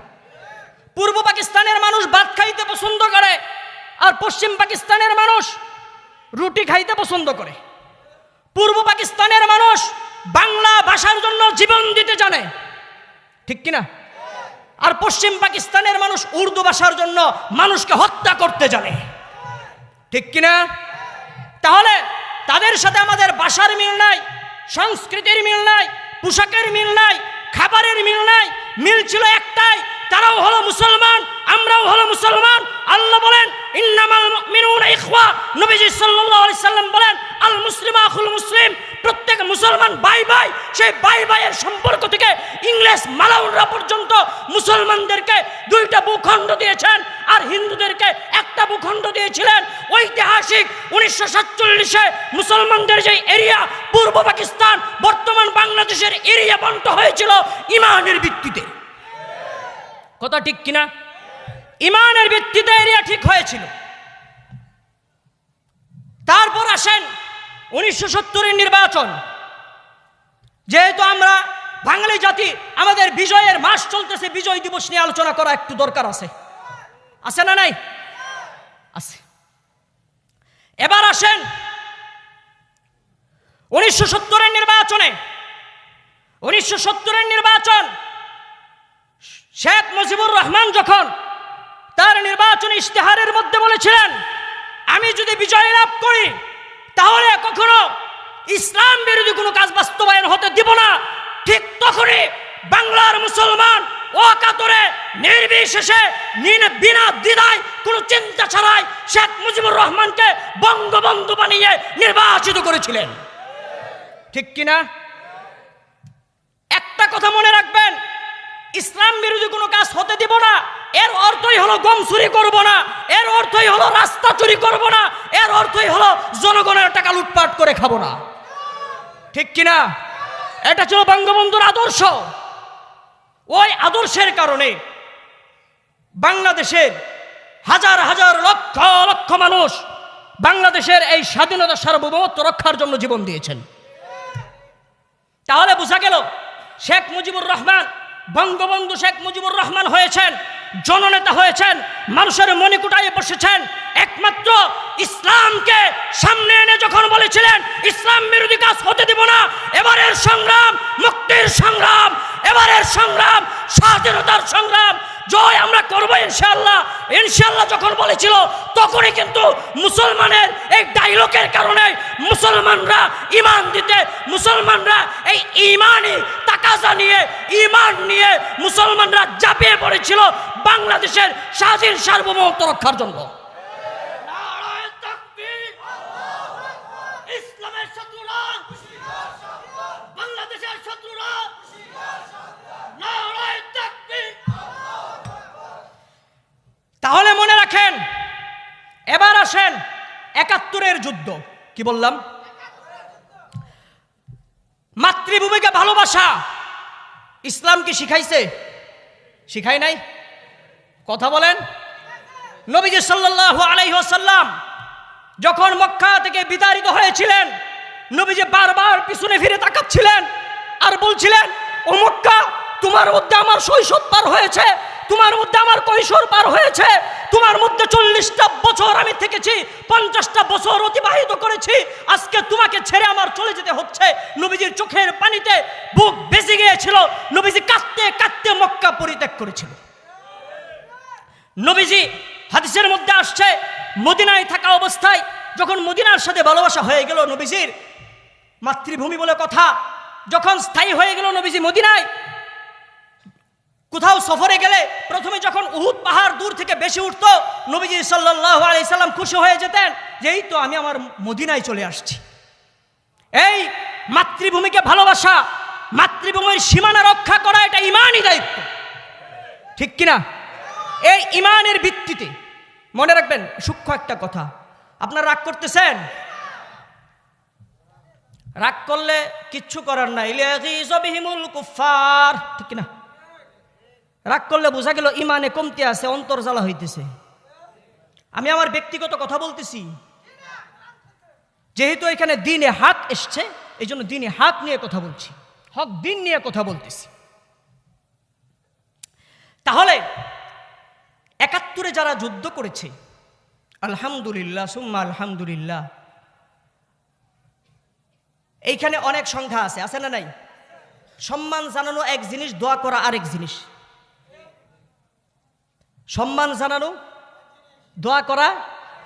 পূর্ব পাকিস্তানের মানুষ ভাত খাইতে পছন্দ করে, আর পশ্চিম পাকিস্তানের মানুষ রুটি খাইতে পছন্দ করে। পূর্ব পাকিস্তানের মানুষ বাংলা ভাষার জন্য জীবন দিতে জানে, ঠিক কিনা? আর পশ্চিম পাকিস্তানের মানুষ উর্দু ভাষার জন্য মানুষকে হত্যা করতে জানে, ঠিক কিনা? তাহলে তাদের সাথে আমাদের ভাষার মিল নাই, সংস্কৃতির মিল নাই, পোশাকের মিল নাই, খাবারের মিল নাই। মিল ছিল একটাই, তারাও হলো মুসলমান, আমরাও হলো মুসলমান। আল্লাহ বলেন ইন্নামাল মুমিনুনা ইখওয়া, নবীজি সাল্লাল্লাহু আলাইহি সাল্লাম বলেন আল মুসলিমু আখুল মুসলিম, প্রত্যেক মুসলমান ভাই ভাই। সেই ভাই ভাইয়ের সম্পর্ক থেকে ইংরেজ মালাউনরা পর্যন্ত মুসলমানদেরকে 2টা ভূখণ্ড দিয়েছেন, আর হিন্দুদেরকে একটা ভূখণ্ড দিয়েছিলেন। ঐতিহাসিক 1947-এ মুসলমানদের যে এরিয়া পূর্ব পাকিস্তান, বর্তমান বাংলাদেশের এরিয়া বন্টন হয়েছিল ইমানের ভিত্তিতে, কথা ঠিক কিনা? ইমানের ভিত্তিতে এরিয়া ঠিক হয়েছিল। তারপর আসেন 1970-এর নির্বাচন। যেহেতু আমরা বাঙালি জাতি, আমাদের বিজয়ের মাস চলতেছে, বিজয় দিবস নিয়ে আলোচনা করা একটু দরকার আছে, আছে না নাই? আছে। এবার আসেন 1970-এর নির্বাচনে। 1970-এর নির্বাচন, শেখ মুজিবুর রহমান যখন তার নির্বাচনী ইশতেহারের মধ্যে বলেছিলেন আমি যদি বিজয় লাভ করি তাহলে কখনো ইসলাম বিরোধী কোনো কাজ বাস্তবায়ন হতে দিব না, ঠিক তখনই বাংলার মুসলমান অকাতরে নির্বিশেষে বিনা দ্বিধায় কোনো চিন্তা ছাড়াই শেখ মুজিবুর রহমানকে বঙ্গবন্ধু বানিয়ে নির্বাচিত করেছিলেন, ঠিক কিনা? একটা একটা কথা মনে রাখবেন, ইসলাম বিরোধী কোনো কাজ হতে দিব না এর অর্থই হলো গম চুরি করব না, এর অর্থই হলো রাস্তা চুরি করব না, এর অর্থই হলো জনগণের টাকা লুটপাট করে খাবো না। ঠিক কিনা? এটা ছিল বঙ্গবন্ধুর আদর্শ। ওই আদর্শের কারণে বাংলাদেশের হাজার হাজার লক্ষ লক্ষ মানুষ বাংলাদেশের এই স্বাধীনতা সার্বভৌমত্ব রক্ষার জন্য জীবন দিয়েছেন। তাহলে বোঝা গেল শেখ মুজিবুর রহমান, বঙ্গবন্ধু শেখ মুজিবুর রহমান হয়েছেন, জননেতা হয়েছেন, মানুষের মণিকুটায় বসেছেন একমাত্র ইসলামকে সামনে এনে যখন বলেছিলেন ইসলাম বিরোধী কাজ হতে দিব না। এবারের সংগ্রাম মুক্তির সংগ্রাম, এবারের সংগ্রাম স্বাধীনতার সংগ্রাম, জয় আমরা করবো ইনশাআল্লাহ। ইনশাআল্লাহ যখন বলেছিল তখনই কিন্তু মুসলমানের এই ডায়লগের কারণে মুসলমানরা ঈমান দিতে, মুসলমানরা এই ঈমানি তাকাজা নিয়ে, ঈমান নিয়ে মুসলমানরা ঝাঁপিয়ে পড়েছিল বাংলাদেশের স্বাধীন সার্বভৌমত্ব রক্ষার জন্য। ইসলামের শত্রুরা, বাংলাদেশের শত্রুরা, নারায়ে তাকবীর। তাহলে মনে রাখেন, এবার আসেন ৭১-এর যুদ্ধ। কি বললাম? মাতৃভূমিকে ভালোবাসা ইসলাম কি শিখাইছে? শিখায় নাই? কথা বলেন। নবীজি সাল্লাল্লাহু আলাইহি ওয়াসাল্লাম যখন মক্কা থেকে বিতাড়িত হয়েছিলেন, নবীজি বারবার পিছনে ফিরে তাকাচ্ছিলেন আর বলছিলেন, ও মক্কা, তোমার মধ্যে আমার শৈশব পার হয়েছে, তোমার মধ্যে আমার কৈশোর পার হয়েছে, তোমার মধ্যে 40টা বছর আমি থেকেছি, 50টা বছর অতিবাহিত করেছি, আজকে তোমাকে ছেড়ে আমার চলে যেতে হচ্ছে। নবীজির চোখের পানিতে বুক বেজে গিয়েছিল, নবীজি কাঁদতে কাঁদতে মক্কা পরিত্যাগ করেছিল। নবীজি হাদিসের মধ্যে আসছে, মদিনায় থাকা অবস্থায় যখন মদিনার সাথে ভালোবাসা হয়ে গেল, নবীজির মাতৃভূমি বলে কথা যখন স্থায়ী হয়ে গেল, নবীজি মদিনায় কোথাও সফরে গেলে প্রথমে যখন উহুদ পাহাড় দূর থেকে বেশি উঠতো, নবীজি সাল্লাল্লাহু আলাইহি সাল্লাম খুশি হয়ে যেতেন যে এই তো আমি আমার মদিনায় চলে আসছি। এই মাতৃভূমিকে ভালোবাসা, মাতৃভূমির সীমানা রক্ষা করা, এটা ঈমানি দায়িত্ব। ঠিক কিনা? এই ঈমানের ভিত্তিতে মনে রাখবেন সূক্ষ্ম একটা কথা, আপনারা রাগ করতেছেন, রাগ করলে কিচ্ছু করার নাই, লিয়াগীযা বিহিমুল কুফার। ঠিক কিনা? রাগ করলে বোঝা গেল ইমানে কমতি আছে, অন্তর জ্বালা হইতেছে। আমি আমার ব্যক্তিগত কথা বলতেছি, যেহেতু এখানে দ্বীনে হক এসছে, এই জন্য দ্বীনে হক নিয়ে কথা বলছি, হক দ্বীন নিয়ে কথা বলতেছি। তাহলে ৭১-এ যারা যুদ্ধ করেছে, আলহামদুলিল্লাহ সুম্মা আলহামদুলিল্লাহ, এইখানে অনেক সংখ্যা আছে, আছে না নাই? সম্মান জানানো এক জিনিস, দোয়া করা আরেক জিনিস। সম্মান জানানো, দোয়া করা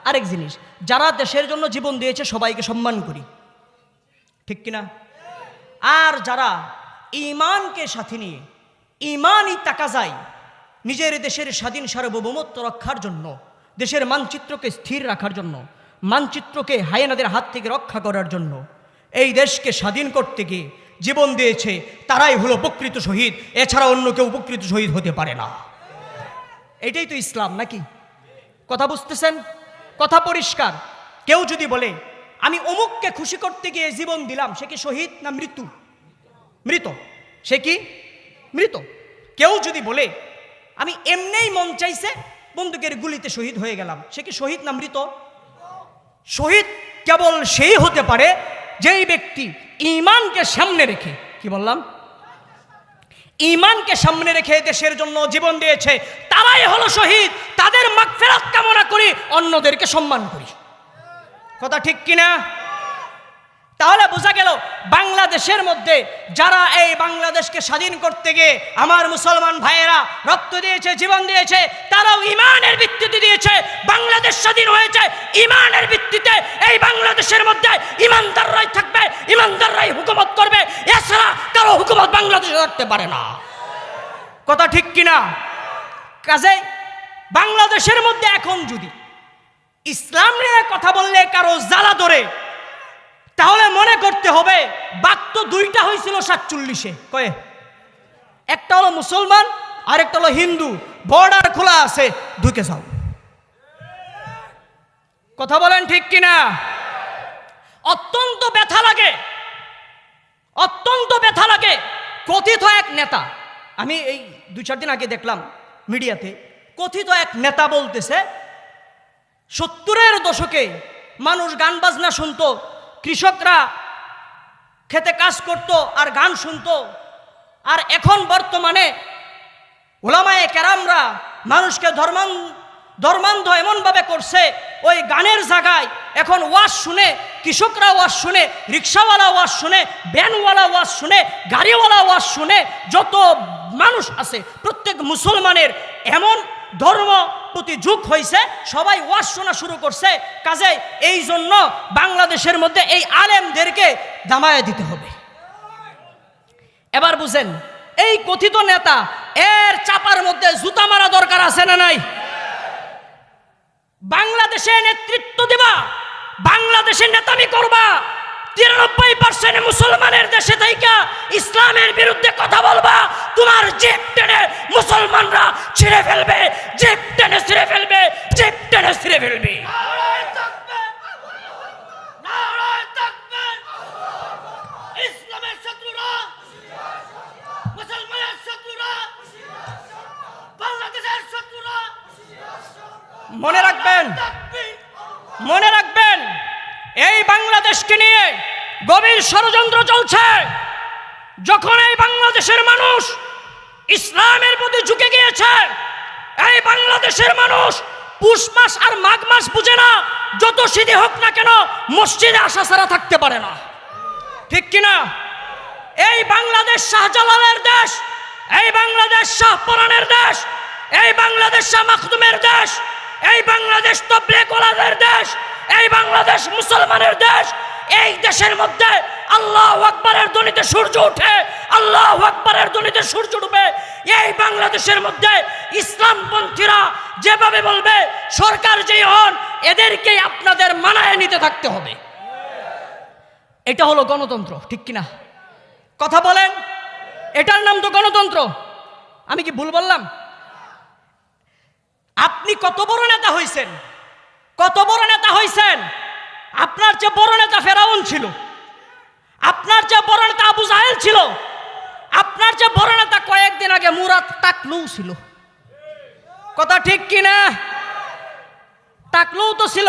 আরেক জিনিস। যারা দেশের জন্য জীবন দিয়েছে সবাইকে সম্মান করি, ঠিক কিনা? আর যারা ঈমানকে সাথে নিয়ে, ঈমানই তাকাজায় নিজের দেশের স্বাধীন সার্বভৌমত্ব রক্ষার জন্য, দেশের মানচিত্রকে স্থির রাখার জন্য, মানচিত্রকে হায়েনাদের হাত থেকে রক্ষা করার জন্য, এই দেশকে স্বাধীন করতে গিয়ে জীবন দিয়েছে, তারাই হলো প্রকৃত শহীদ। এছাড়া অন্য কেউ প্রকৃত শহীদ হতে পারে না। এটাই তো ইসলাম, নাকি? কথা বুঝতেছেন? কথা পরিষ্কার। কেউ যদি বলে আমি অমুককে খুশি করতে গিয়ে জীবন দিলাম, সে কি শহীদ না মৃত্যু? মৃত। সে কি? মৃত। কেউ যদি বলে আমি এমনিই মন চাইছে বন্দুকের গুলিতে শহীদ হয়ে গেলাম, সে কি শহীদ না মৃত? শহীদ কেবল সেই হতে পারে যেই ব্যক্তি ঈমানকে সামনে রেখে, কি বললাম? ঈমানকে সামনে রেখে দেশের জন্য জীবন দিয়েছে, তারাই হলো শহীদ। তাদের মাগফিরাত কামনা করি, অন্যদেরকে সম্মান করি। কথা ঠিক কিনা? তাহলে বোঝা গেল বাংলাদেশের মধ্যে যারা এই বাংলাদেশকে স্বাধীন করতে গিয়ে আমার মুসলমান ভাইয়েরা রক্ত দিয়েছে, জীবন দিয়েছে, তারাও ঈমানের ভিত্তিতে দিয়েছে। বাংলাদেশ স্বাধীন হয়েছে ঈমানের ভিত্তিতে। এই বাংলাদেশের মধ্যে ঈমানদাররাই থাকবে, ঈমানদাররাই হুকুমত করবে, এছাড়া কারো হুকুমত বাংলাদেশে রাখতে পারে না। কথা ঠিক কিনা? কাজে বাংলাদেশের মধ্যে এখন যদি ইসলাম নিয়ে কথা বললে কারো জ্বালা ধরে, তাহলে মনে করতে হবে বাঘ তো দুইটা হয়েছিল 47-এ, কয়ে একটা হলো মুসলমান আর একটা হলো হিন্দু, বর্ডার খোলা আছে, ঢুকে যাও। কথা বলেন ঠিক কিনা? অত্যন্ত ব্যথা লাগে, অত্যন্ত ব্যথা লাগে। কথিত এক নেতা, আমি এই 2-4 দিন আগে দেখলাম মিডিয়াতে, কথিত এক নেতা বলতেছে 70-এর দশকে মানুষ গান বাজনা শুনতো, কৃষকরা খেতে কাজ করত আর গান শুনতো, আর এখন বর্তমানে উলামায়ে কেরামরা মানুষকে ধর্মান্ধ এমনভাবে করছে, ওই গানের জায়গায় এখন ওয়াজ শুনে, কৃষকরা ওয়াজ শুনে, রিক্সাওয়ালা ওয়াজ শুনে, ভ্যানওয়ালা ওয়াজ শুনে, গাড়িওয়ালা ওয়াজ শুনে, যত মানুষ আছে প্রত্যেক মুসলমানের এমন ধর্ম প্রতি যুগ হয়েছে, সবাই ওয়াজ শোনা শুরু করছে। কাজে এই জন্য বাংলাদেশের মধ্যে এই আলেমদেরকে দামায়ে দিতে হবে। এবার বুঝেন, এই কথিত নেতা, এর চাপার মধ্যে জুতা মারা দরকার আছে না নাই? বাংলাদেশে নেতৃত্ব দিবা, বাংলাদেশে নেতামি করবা, 93% মুসলমানের দেশে থেকে ইসলামের বিরুদ্ধে কথা বলবা, তোমার জিপ টেনে মুসলমানরা ছিঁড়ে ফেলবে, জিপ টেনে ছিঁড়ে ফেলবে, জিপ টেনে ছিঁড়ে ফেলবে। ইসলামের শত্রুরা, মুসলমানের শত্রুরা, বাংলাদেশের শত্রুরা, মনে রাখবেন, মনে রাখবেন, এই বাংলাদেশকে নিয়ে গভীর ষড়যন্ত্র চলছে। যখন এই বাংলাদেশের মানুষ ইসলামের প্রতি ঝুঁকে গিয়েছে, এই বাংলাদেশের মানুষ পুষ মাস আর মাঘ মাস বুঝে না, যত শীতে হোক না কেন মসজিদে আসা ছাড়া থাকতে পারে না, ঠিক কিনা? এই বাংলাদেশ শাহজালালের দেশ, এই বাংলাদেশ শাহপরানের দেশ, এই বাংলাদেশ শাহ মাখদুমের দেশ, এই বাংলাদেশ তাবলীগ ওয়ালাদের দেশ, এই বাংলাদেশ মুসলমানের দেশ। এই দেশের মধ্যে আল্লাহু আকবারের ধ্বনিতে সূর্য ওঠে, আল্লাহু আকবারের ধ্বনিতে সূর্য ডুবে। এই বাংলাদেশের মধ্যে ইসলামপন্থীরা যেভাবে বলবে, সরকার যেই হন, এদেরকে আপনাদের মানায় নিতে থাকতে হবে। এটা হলো গণতন্ত্র, ঠিক কিনা? কথা বলেন, এটার নাম তো গণতন্ত্র। আমি কি ভুল বললাম? আপনি কত বড় নেতা হইছেন, কত বড় নেতা হইছেন? আপনার চেয়ে বড় নেতা ফেরাউন ছিল, আপনার চেয়ে বড় নেতা আবু জাহেল ছিল, আপনার চেয়ে বড় নেতা কয়েকদিন আগে মুরাদ টাকলু ছিল। কথা ঠিক কিনা? টাকলু তো ছিল।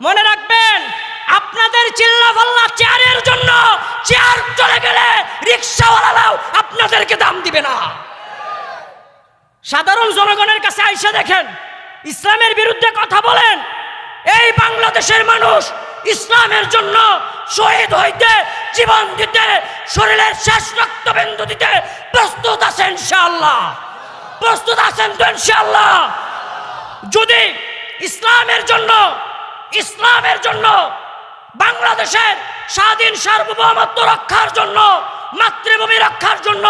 মনে রাখবেন, আপনাদের চিল্লাপাল্লা চেয়ারের জন্য, চেয়ার চলে গেলে রিক্সাওয়ালারাও আপনাদেরকে দাম দিবে না। সাধারণ জনগণের কাছে আইসা দেখেন, ইসলামের বিরুদ্ধে কথা বলেন, এই বাংলাদেশের মানুষ ইসলামের জন্য শহীদ হইতে, জীবন দিতে, শরীরের শেষ রক্তবিন্দু দিতে প্রস্তুত আছেন ইনশাআল্লাহ, প্রস্তুত আছেন তো ইনশাআল্লাহ। যদি ইসলামের জন্য, ইসলামের জন্য, বাংলাদেশের স্বাধীন সার্বভৌমত্ব রক্ষার জন্য, মাতৃভূমি রক্ষার জন্য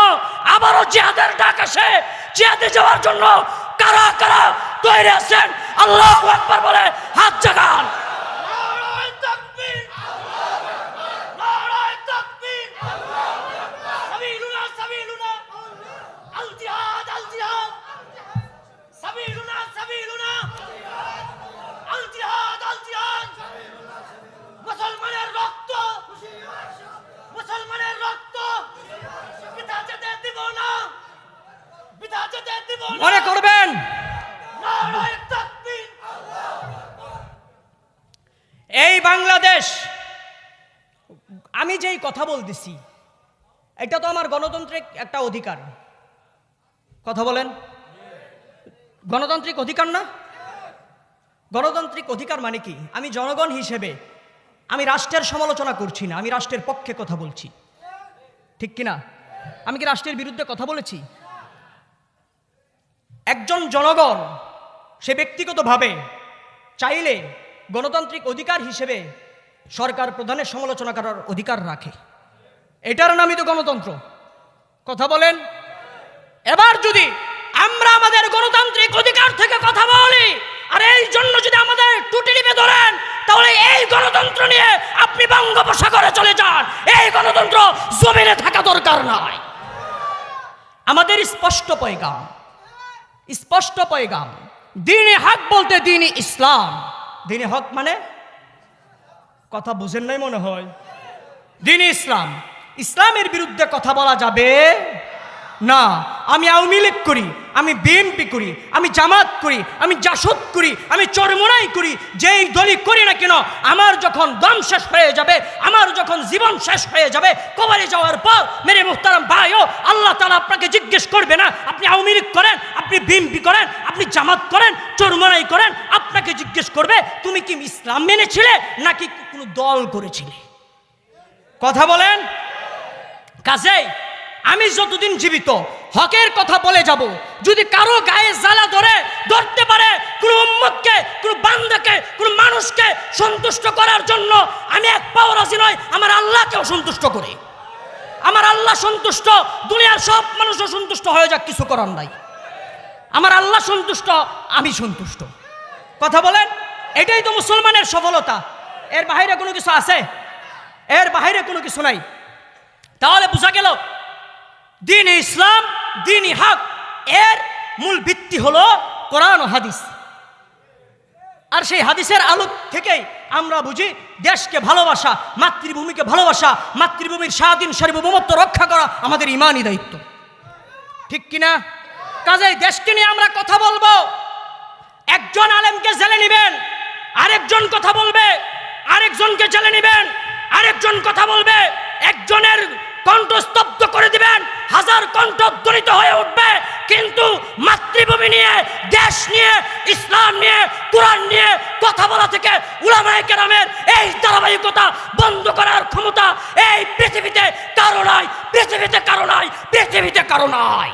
আবারও জিহাদের ডাক আসে, জিহাদে যাওয়ার জন্য কারা কারা তৈরি আছেন? আল্লাহু আকবার বলে হাত জাগান। মুসলমানের রক্ত, মুসলমানের রক্ত পিতা যেতে দিব না, পিতা যেতে দিব না। মনে করবেন, এই বাংলাদেশ, আমি যেই কথা বলতেছি, এটা তো আমার গণতান্ত্রিক একটা অধিকার। কথা বলেন, গণতান্ত্রিক অধিকার না? গণতান্ত্রিক অধিকার মানে কি? আমি জনগণ হিসেবে আমি রাষ্ট্রের সমালোচনা করছি না, আমি রাষ্ট্রের পক্ষে কথা বলছি, ঠিক কিনা? আমি কি রাষ্ট্রের বিরুদ্ধে কথা বলেছি? একজন জনগণ সে ব্যক্তিগতভাবে চাইলে গণতান্ত্রিক অধিকার হিসেবে সরকার প্রধানের সমালোচনা করার অধিকার রাখে, এটার নামই তো গণতন্ত্র। কথা বলেন। এবার যদি আমরা আমাদের গণতান্ত্রিক অধিকার থেকে কথা বলি, আর এই জন্য যদি আমাদের টুটি টিপে ধরেন, তাহলে এই গণতন্ত্র নিয়ে আপনি বঙ্গোপসাগরে চলে যান, এই গণতন্ত্র জমিনে থাকা দরকার নয়। আমাদের স্পষ্ট পয়গাম, স্পষ্ট পয়গাম। দ্বীনে হক বলতে দ্বীনে ইসলাম। দ্বীনে হক মানে, কথা বুঝেন নাই মনে হয়। দ্বীনে ইসলাম, ইসলামের বিরুদ্ধে কথা বলা যাবে না। আমি আওয়ামী লীগ করি, আমি বিএনপি করি, আমি জামাত করি, আমি জাসদ করি, আমি চরমোনাই করি, যেই দলই করি না কেন, আমার যখন দম শেষ হয়ে যাবে, আমার যখন জীবন শেষ হয়ে যাবে, কবরে যাওয়ার পর মেরে মুহতারাম ভাইও, আল্লাহ তাআলা আপনাকে জিজ্ঞেস করবে না আপনি আওয়ামী লীগ করেন, আপনি বিএনপি করেন, আপনি জামাত করেন, চরমোনাই করেন। আপনাকে জিজ্ঞেস করবে তুমি কি ইসলাম মেনেছিলে নাকি কোনো দল করেছিলে। কথা বলেন। কাজেই আমি যতদিন জীবিত হকের কথা বলে যাব। যদি কারো গায়ে জ্বালা ধরতে পারে, কোন উম্মতকে, কোন বান্দাকে, কোন মানুষকে সন্তুষ্ট করার জন্য আমি এক পাও রাজি নয়। আমার আল্লাহকেও সন্তুষ্ট করি। আমার আল্লাহ সন্তুষ্ট, দুনিয়ার সব মানুষও সন্তুষ্ট হয়ে যাক, কিছু করার নাই। আমার আল্লাহ সন্তুষ্ট, আমি সন্তুষ্ট। কথা বলেন। এটাই তো মুসলমানের সফলতা। এর বাইরে কোনো কিছু আছে? এর বাইরে কোনো কিছু নাই। তাহলে বোঝা গেল দ্বীনে ইসলাম, দ্বীনে হক, এর মূল ভিত্তি হলো কোরআন ও হাদিস। আর সেই হাদিসের আলোক থেকেই আমরা বুঝি দেশকে ভালোবাসা, মাতৃভূমিকে ভালোবাসা, মাতৃভূমির স্বাধীন সার্বভৌমত্ব রক্ষা করা আমাদের ইমানি দায়িত্ব। ঠিক কিনা? কাজেই দেশকে নিয়ে আমরা কথা বলবো। একজন আলেমকে জেলে নেবেন, আরেকজন কথা বলবে, আরেকজনকে জেলে নেবেন, আরেকজন কথা বলবে, একজনের কণ্ঠ স্তব্ধ করে দিবেন, হাজার কণ্ঠ ধ্বনিত হয়ে উঠবে। কিন্তু মাতৃভূমি নিয়ে, দেশ নিয়ে, ইসলাম নিয়ে, কোরআন নিয়ে কথা বলা থেকে উলামায়ে কেরামের এই ধারাবাহিকতা বন্ধ করার ক্ষমতা এই পৃথিবীতে কারো নাই, পৃথিবীতে কারো নাই, পৃথিবীতে কারো নাই।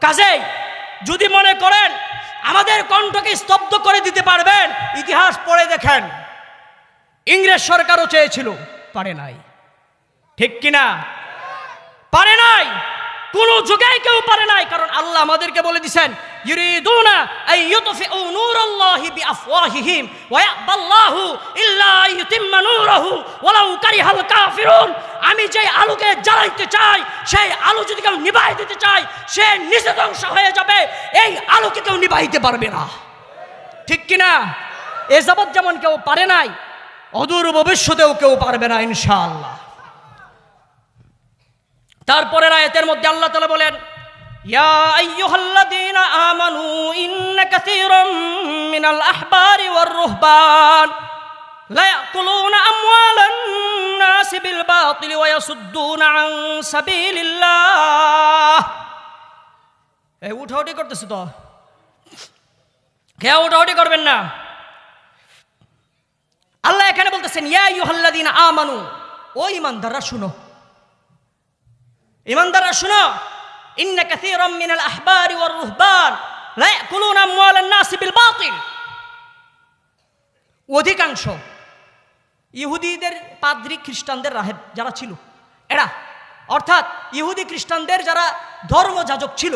কাজেই যদি মনে করেন আমাদের কণ্ঠকে স্তব্ধ করে দিতে পারবেন, ইতিহাস পড়ে দেখেন। ইংরেজ সরকারও চেয়েছিল, পারে নাই। ঠিক কিনা? পারে নাই। কোন যুগেই কেউ পারে নাই। কারণ আল্লাহ আমাদেরকে বলে দিয়েছেন, ইউরিদুনা আইয়ুতফিউ নূরাল্লাহি বিআফওয়াহিহিম ওয়া ইয়াবাল্লাহু ইল্লা আইয়ুতিম্মা নূরাহু ওয়ালাউ কারিহাল কাফিরুন। আমি যে আলোকে জ্বালাইতে চাই, সেই আলো যদি কেউ নিভাই দিতে চায়, সে নিজে ধ্বংস হয়ে যাবে। এই আলোকে কেউ নিভাইতে পারবে না। ঠিক কিনা? এ যাবৎ যেমন কেউ পারে নাই, অদূর ভবিষ্যতেও কেউ পারবে না ইনশাআল্লাহ। তারপরের আয়াতের মধ্যে আল্লাহ তাআলা বলেন, ইয়া আইয়ুহাল্লাযীনা আমানু ইন্না কাসীরাম মিনাল আহবারি ওয়ার রুহবান লা ইয়াকুলুনা আমওয়ালান নাসি বিল বাতিল ওয়া ইয়াসুদ্দুনা আন সাবিলিল্লাহ। এই উঠাউঠি করতেছ তো, কেউ উঠাউঠি করবেন না। আল্লাহ এখানে বলতেছেন, ইয়া আইয়ুহাল্লাযীনা আমানু, ও ঈমানদাররা শুনো, ঈমানদাররা শুনো, ইন্না কাসীরাম মিনাল আহবারি ওয়ার রুহবান লা ইয়াকুলুনা আমওয়ালান নাসি বিল বাতিল। অধিকাংশ ইহুদিদের পাদ্রী, খ্রিস্টানদের রাহেব যারা ছিল, এরা অর্থাৎ ইহুদি খ্রিস্টানদের যারা ধর্মযাজক ছিল,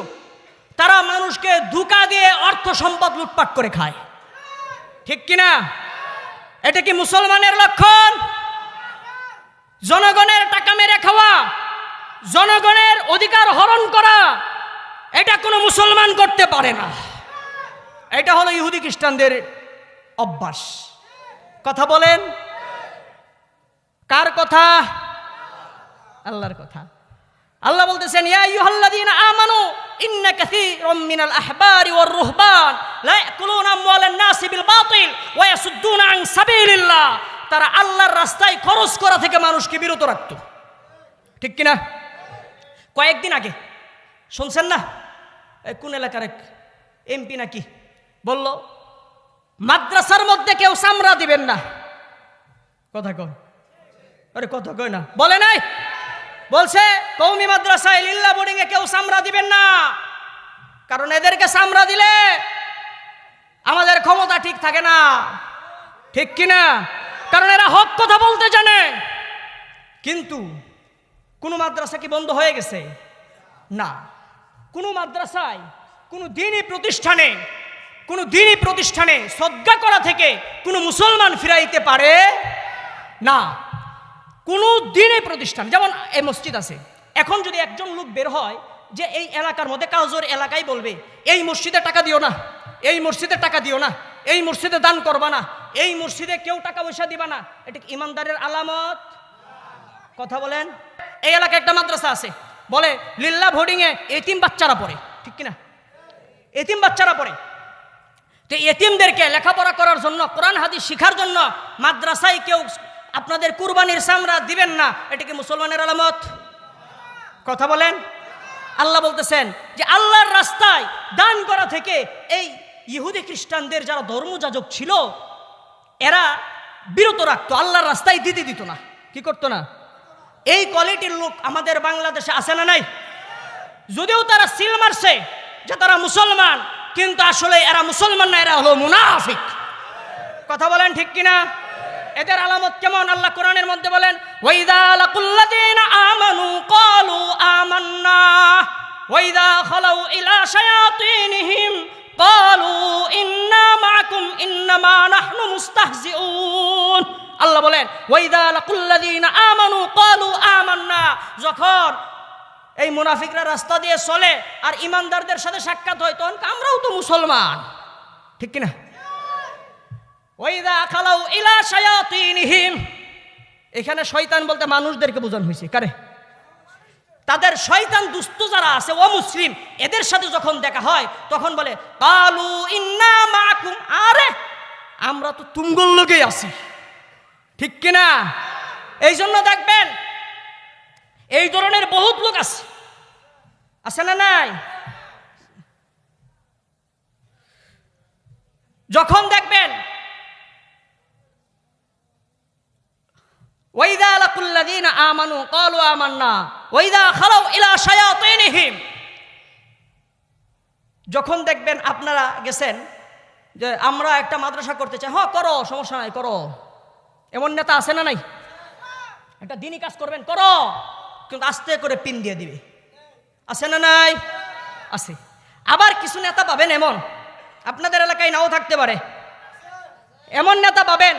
তারা মানুষকে ধোঁকা দিয়ে অর্থ সম্পদ লুটপাট করে খায়। ঠিক কিনা? এটা কি মুসলমানের লক্ষণ? জনগণের টাকা মেরে খাওয়া, জনগণের অধিকার হরণ করা, এটা কোনো মুসলমান করতে পারে না। এটা হলো ইহুদি খ্রিস্টানদের অভ্যাস। কথা বলেন। কার কথা? আল্লাহর কথা। আল্লাহ বলতেছেন, ইয়া আইয়ুহাল্লাযীনা আমানু ইন্না কাসীরাম মিনাল আহবারি ওয়ার রুহবান লা ইয়াকুলুনা আমওয়ালান নাসি বিল বাতিল ওয়া ইয়াসুদ্দুনা আন সাবিলিল্লাহ। তারা আল্লাহর রাস্তায় খরচ করা থেকে মানুষকে বিরত রাখত। ঠিক কিনা? কয়েকদিন আগে শুনছেন না, কোন এলাকার এক এমপি নাকি বলল, মাদ্রাসার মধ্যে কেউ চামড়া দিবেন না। কথা কয়? আরে কথা কয় না, বলে নাই? বলছে কওমি মাদ্রাসায় লিল্লাহ বোর্ডিং এ কেউ চামড়া দিবেন না, কারণ এদেরকে চামড়া দিলে আমাদের ক্ষমতা ঠিক থাকে না। ঠিক কিনা? কারণ এরা হক কথা বলতে জানে। কিন্তু কোন মাদ্রাসা কি বন্ধ হয়ে গেছে? না। কোন মাদ্রাসায়, কোন দ্বীনি প্রতিষ্ঠানে সদকা করা থেকে কোন মুসলমান ফিরাইতে পারে না। কোন দ্বীনি প্রতিষ্ঠান, যেমন এই মসজিদ আছে, এখন যদি একজন লোক বের হয় যে এই এলাকার মধ্যে কাউজোর এলাকায় বলবে এই মসজিদে টাকা দিও না, এই মসজিদে টাকা দিও না, এই মসজিদে দান করবা না, এই মসজিদে কেউ টাকা পয়সা দিবা না, এটা কি ইমানদারের আলামত? কথা বলেন। এই এলাকায় একটা মাদ্রাসা আছে, বলে লিল্লাহ বোর্ডিং এ এতিম বাচ্চারা পড়ে, ঠিক কিনা? এতিম বাচ্চারা পড়ে। তো এতিমদেরকে লেখাপড়া করার জন্য, কোরআন হাদিস শিখার জন্য মাদ্রাসায় কেউ আপনাদের কুরবানির চামড়া দিবেন না, এটা কি মুসলমানের আলামত? কথা বলেন। আল্লাহ বলতেছেন যে আল্লাহর রাস্তায় দান করা থেকে এই ইহুদি খ্রিস্টানদের যারা ধর্মযাজক ছিল এরা বিরত রাখতো, আল্লাহর রাস্তায় দিতে দিত না। কি করতো না? এই কোয়ালিটির লোক আমাদের বাংলাদেশে আছে না নাই? যদিও তারা সিল মারছে যে তারা মুসলমান, কিন্তু আসলে এরা মুসলমান না, এরা হলো মুনাফিক। কথা বলেন ঠিক কিনা? এদের আলামত কেমন? আল্লাহ কোরআনের মধ্যে বলেন ওয়াইদা লাকুল্লাযীনা আমানু ক্বালু আমান্না ওয়াইদা খালাউ ইলা শায়াতিনহিম ক্বালু ইন্না মাআকুম ইন্নামা নাহনু মুস্তাহজিউন। আল্লাহ বলেন ওয়াইদা লাকুল্লাযীনা আমানু ক্বালু আমান্না, যখন এই মুনাফিকরা রাস্তা দিয়ে চলে আর ইমানদারদের সাথে সাক্ষাৎ হয় তখন আমরাও তো মুসলমান, ঠিক কিনা? ওয়াইদা খালাউ ইলা শায়াতিনহিম, এখানে শয়তান বলতে মানুষদেরকে বোঝানো হয়েছে। কারে? তাদের শয়তান দুষ্ট যারা আছে ও মুসলিম, এদের সাথে যখন দেখা হয় তখন বলে কালু ইন্না মাআকুম, আরে আমরা তো তুমগল লগেই আছি, ঠিক কিনা? এই জন্য দেখবেন এই ধরনের বহুত লোক আছে না নাই? যখন দেখবেন ওয়াইদা লাকুল্লাযীনা আমানু ক্বালু আমান্না ওয়াইদা খালাউ ইলা শায়াতিনহিম, যখন দেখবেন আপনারা গেছেন যে আমরা একটা মাদ্রাসা করতে চাই, হ্যাঁ করো, সমস্যা নাই, করো। এমন নেতা আছে না নাই? একটা দিনই কাজ করবেন, করো, কিন্তু আস্তে করে পিন দিয়ে দিবে। আছে না নাই? আছে। আবার কিছু নেতা পাবেন এমন, আপনাদের এলাকায় নাও থাকতে পারে, এমন নেতা পাবেন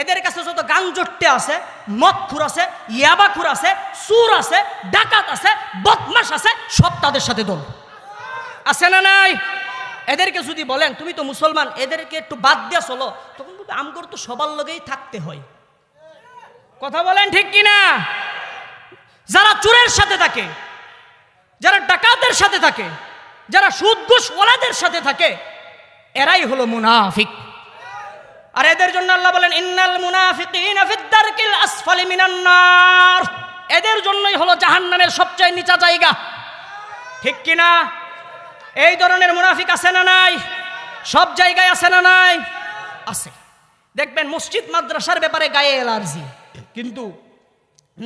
এদের কাছে যত গাঞ্জট্টে আছে, মদখুর আছে, ইয়াবাখুর আছে, সুর আছে, ডাকাত আছে, বদমাশ আছে, সব তাদের সাথে দল। আছে না নাই? এদেরকে যদি বলেন তুমি তো মুসলমান, এদেরকে একটু বাদ দিয়ে চলো, তখন বলবে আমগর তো সবার লগেই থাকতে হয়। কথা বলেন ঠিক কিনা? যারা চোরের সাথে থাকে, যারা ডাকাতের সাথে থাকে, যারা সুদ ঘুষ ওয়ালাদের সাথে থাকে, এরাই হলো মুনাফিক। আর এদের জন্য আল্লাহ বলেন ইন্নাল মুনাফিকিনা ফিদ দারকিল আসফালি মিনান নার, এদের জন্যই হলো জাহান্নামের সবচেয়ে নিচা জায়গা, ঠিক কিনা? এই ধরনের মুনাফিক আছে না নাই? সব জায়গায় আছে না নাই? আছে। দেখবেন মসজিদ মাদ্রাসার ব্যাপারে গায়ে অ্যালার্জি, কিন্তু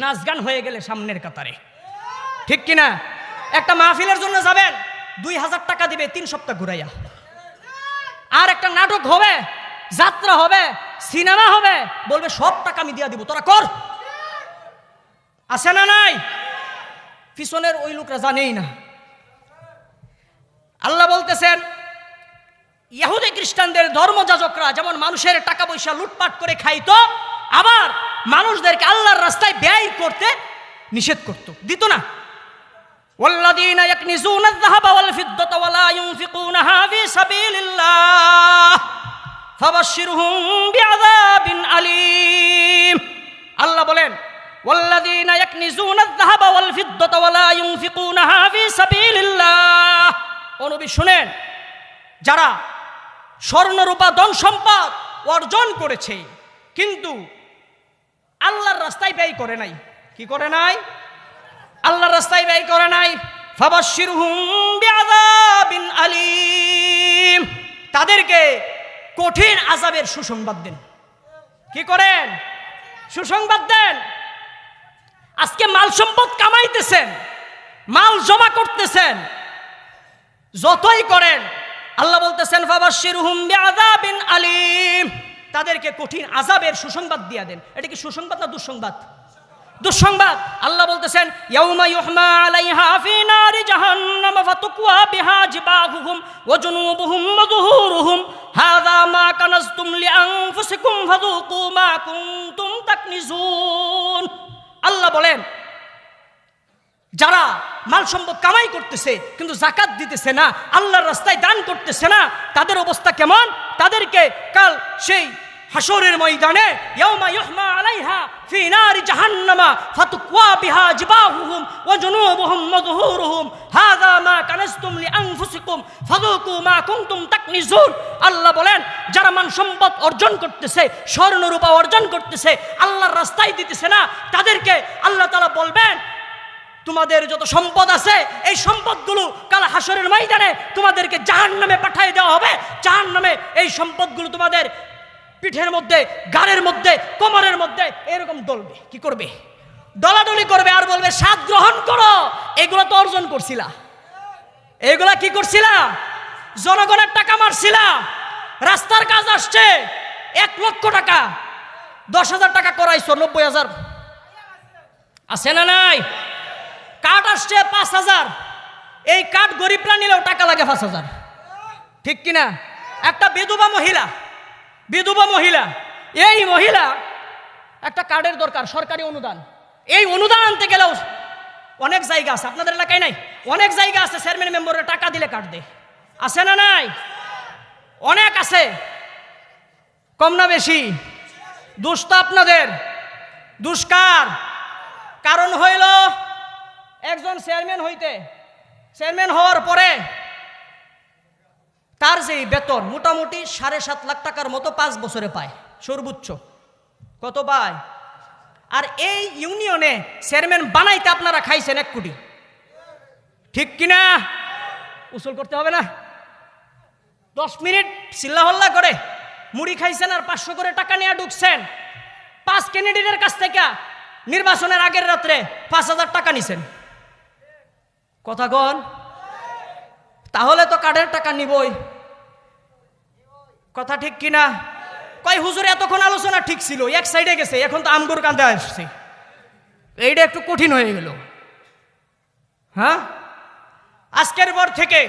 নাচ গান হয়ে গেলে সামনের কাতারে, ঠিক কিনা? একটা মাহফিলের জন্য যাবেন 2000 টাকা দিবে 3 সপ্তাহ ঘুরাইয়া, আর একটা নাটক হবে, যাত্রা হবে, সিনেমা হবে, বলবে সব টাকা আমি দিয়া দিব, তোরা কর। আছে না নাই? পিছনের ওই লোকরা জানেই না। আল্লাহ বলতেছেন ইহুদি খ্রিস্টানদের ধর্মযাজকরা যেমন মানুষের টাকা পয়সা লুটপাট করে খাইতো, আবার মানুষদেরকে আল্লাহর রাস্তায় ব্যয় করতে নিষেধ করত, দিত না। ওয়াল্লাযীনা ইয়াকনিজুনা আয-যাহাবা ওয়াল ফিদ্দাতা ওয়া লা ইউনফিকুনাহা ফি সাবিলিল্লাহ ফাবাশশিরহুম বিআযাবিন আলীম। আল্লাহ বলেন ওয়াল্লাযীনা ইয়াকনিজুনা আয-যাহাবা ওয়াল ফিদ্দাতা ওয়া লা ইউনফিকুনাহা ফি সাবিলিল্লাহ। ও নবী শুনেন, যারা স্বর্ণ রূপা ধন সম্পদ অর্জন করেছে কিন্তু আল্লাহর রাস্তায় ব্যয় করে নাই, কি করে নাই? আল্লাহর রাস্তায় ব্যয় করে নাই, ফাবাশশিরহুম বিআযাবিন আলীম, তাদেরকে কঠিন আযাবের সুসংবাদ দেন। কি করেন? সুসংবাদ দেন। আজকে মাল সম্পদ কামাইতেছেন, মাল জমা করতেছেন, যতই করেন আল্লাহ বলতেছেন ফাবাশশিরহুম বিআযাবিন আলীম, তাদেরকে কঠিন আযাবের সুসংবাদ দিয়া দেন। এটা কি সুসংবাদ না দুঃসংবাদ? দুঃসংবাদ। আল্লাহ বলতেছেন ইয়াউমা ইউহমা আলাইহা ফি নারি জাহান্নাম ফাতুকওয়া বিহা জিবাহুহুম ওয়া জুনুবুহুম ওয়া যুহুরুহুম হাযা মা কানাজতুম লিআনফুসিকুম ফাযুকু মা কুনতুম তাকনিজুন। আল্লাহ বলেন যারা মাল সম্পদ কামাই করতেছে কিন্তু যাকাত দিতেছে না, আল্লাহর রাস্তায় দান করতেছে না, তাদের অবস্থা কেমন? তাদেরকে কাল সেই হাসরের ময়দানে ইয়াউমা ইউহমা আলাইহা ফি নারি জাহান্নামা ফাতুকওয়া বিহা জিবাহুহুম ওয়া জুনুবুহুম ওয়া যুহুরুহুম হাযা মা কানাসতুম লিআনফুসিকুম ফাযুকু মা কুনতুম তাকনিজুন। আল্লাহ বলেন, যারা মান সম্পদ অর্জন করতেছে, স্বর্ণ রূপা অর্জন করতেছে, আল্লাহর রাস্তায় দিতেছে না, তাদেরকে আল্লাহ তাআলা বলবেন, তোমাদের যত সম্পদ আছে এই সম্পদগুলো কাল হাসরের ময়দানে তোমাদেরকে জাহান্নামে পাঠিয়ে দেওয়া হবে। জাহান্নামে এই সম্পদগুলো তোমাদের পিঠের মধ্যে, গাড়ের মধ্যে, কোমরের মধ্যে এরকম দলবে। কি করবে? দলাদলি করবে আর বলবে, স্বাদ গ্রহণ করো। এগুলো তো অর্জন করছিলা, এগুলা কি করছিলা? জনগণের টাকা মারছিলা। রাস্তার কাজ আসছে 1 লক্ষ টাকা, 10,000 টাকা করাইছো, 90,000 আছে না নাই? কাঠ আসছে 5,000, এই কাঠ গরিবরা নিলেও টাকা লাগে 5,000, ঠিক কিনা? একটা বিধবা মহিলা, এই মহিলা একটা কার্ডের দরকার, সরকারি অনুদান। এই অনুদান আনতে গেলেও অনেক জায়গা আছে, আপনাদের এলাকায় নাই? অনেক জায়গা আছে, চেয়ারম্যান মেম্বারের টাকা দিলে কার্ড দেয়, আছে না নাই? অনেক আছে, কম না বেশি? দোষ তো আপনাদের, দুষ্কার। কারণ হইল একজন চেয়ারম্যান হওয়ার পরে তার যে বেতন মোটামুটি 7.5 লাখ টাকার মতো 5 বছরে পায়, সর্বোচ্চ কত পায়? আর এই ইউনিয়নে চেয়ারম্যান বানাইতে আপনারা খাইছেন 1 কোটি, ঠিক কিনা? উসুল করতে হবে না? 10 মিনিট চিল্লাহল্লা করে মুড়ি খাইছেন আর 500 করে টাকা নিয়ে ঢুকছেন। 5 ক্যান্ডিডেটের কাছ থেকে নির্বাচনের আগের রাত্রে 5,000 টাকা নিছেন। কথা কন? তাহলে তো কার্ডের টাকা নিবই, কথা ঠিক কিনা? কয় হুজুর এতক্ষণ আলোচনা ঠিক ছিল, এক সাইডে গেছে, এখন তো আমগুর কাঁদে আসছে, এইটা একটু কঠিন হয়ে গেল। হ্যাঁ, আজকের পর থেকে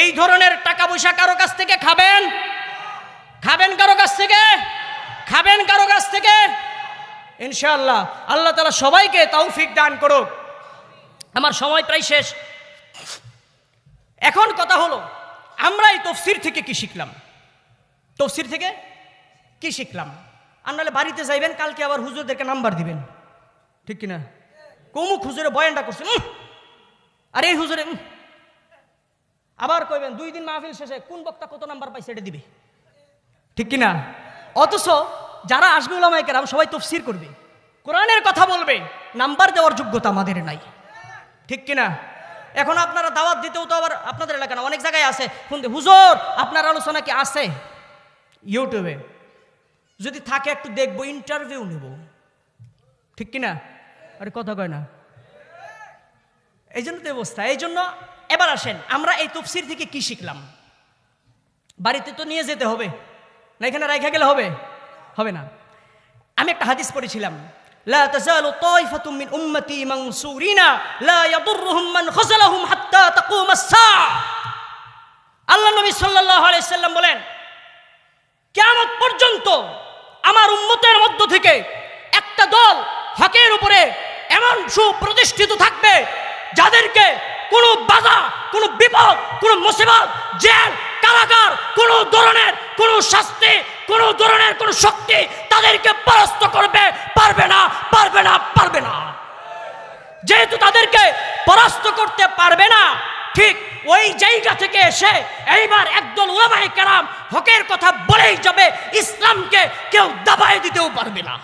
এই ধরনের টাকা পয়সা কারো কাছ থেকে খাবেন কারো কাছ থেকে ইনশাআল্লাহ। আল্লাহ তাআলা সবাইকে তৌফিক দান করুক। আমার সময় প্রায় শেষ। এখন কথা হলো, আমরা এই তাফসীর থেকে কি শিখলাম? আর নাহলে বাড়িতে যাইবেন, কালকে আবার হুজুরদেরকে নাম্বার দিবেন, ঠিক কিনা? কৌমুক হুজুরে বয়ানটা করছেন, আর এই হুজুরে আবার কইবেন 2 দিন মাহফিল শেষে কোন বক্তা কত নাম্বার পাইছে এটা দিবে, ঠিক কিনা? অথচ যারা আসবে উলামায়ে কেরাম সবাই তাফসীর করবে, কোরআনের কথা বলবে, নাম্বার দেওয়ার যোগ্যতা আমাদের নাই, ঠিক কিনা? এখন আপনারা দাওয়াত দিতেও তো আবার আপনাদের এলাকা না, অনেক জায়গায় আছে, হুজুর আপনার আলোচনা কি আছে ইউটিউবে? যদি থাকে একটু দেখবো, ইন্টারভিউ নেব, ঠিক কিনা? আরে কথা কয় না, এই জন্য তো অবস্থা। এই জন্য এবার আসেন, আমরা এই তাফসীর থেকে কি শিখলাম? বাড়িতে তো নিয়ে যেতে হবে না, এখানে রাইখা গেলে হবে না। আমি একটা হাদিস পড়েছিলাম, لا تزال طائفة من أمتي منصورين لا يضرهم من خذلهم حتى تقوم الساعة। আল্লাহ নবী সাল্লাল্লাহু আলাইহি সাল্লাম বলেন, কিয়ামত পর্যন্ত আমার উম্মতের মধ্য থেকে একটা দল হকের উপরে এমন সুপ্রতিষ্ঠিত থাকবে, যাদেরকে কোনো বাধা, কোনো বিপদ, কোনো মুসিবত, জেল, কারাগার, কোনো ধরনের কোনো শাস্তি, কোনো ধরনের কোনো শক্তি তাদেরকে পরাস্ত করবে পারবে না। যেহেতু তাদেরকে পরাস্ত করতে পারবে না, ঠিক ওই জায়গা থেকে এসে এইবার একদল উলামায়ে কেরাম হকের কথা বলেই যাবে, ইসলামকে কেউ দাবায় দিতেও পারবে না।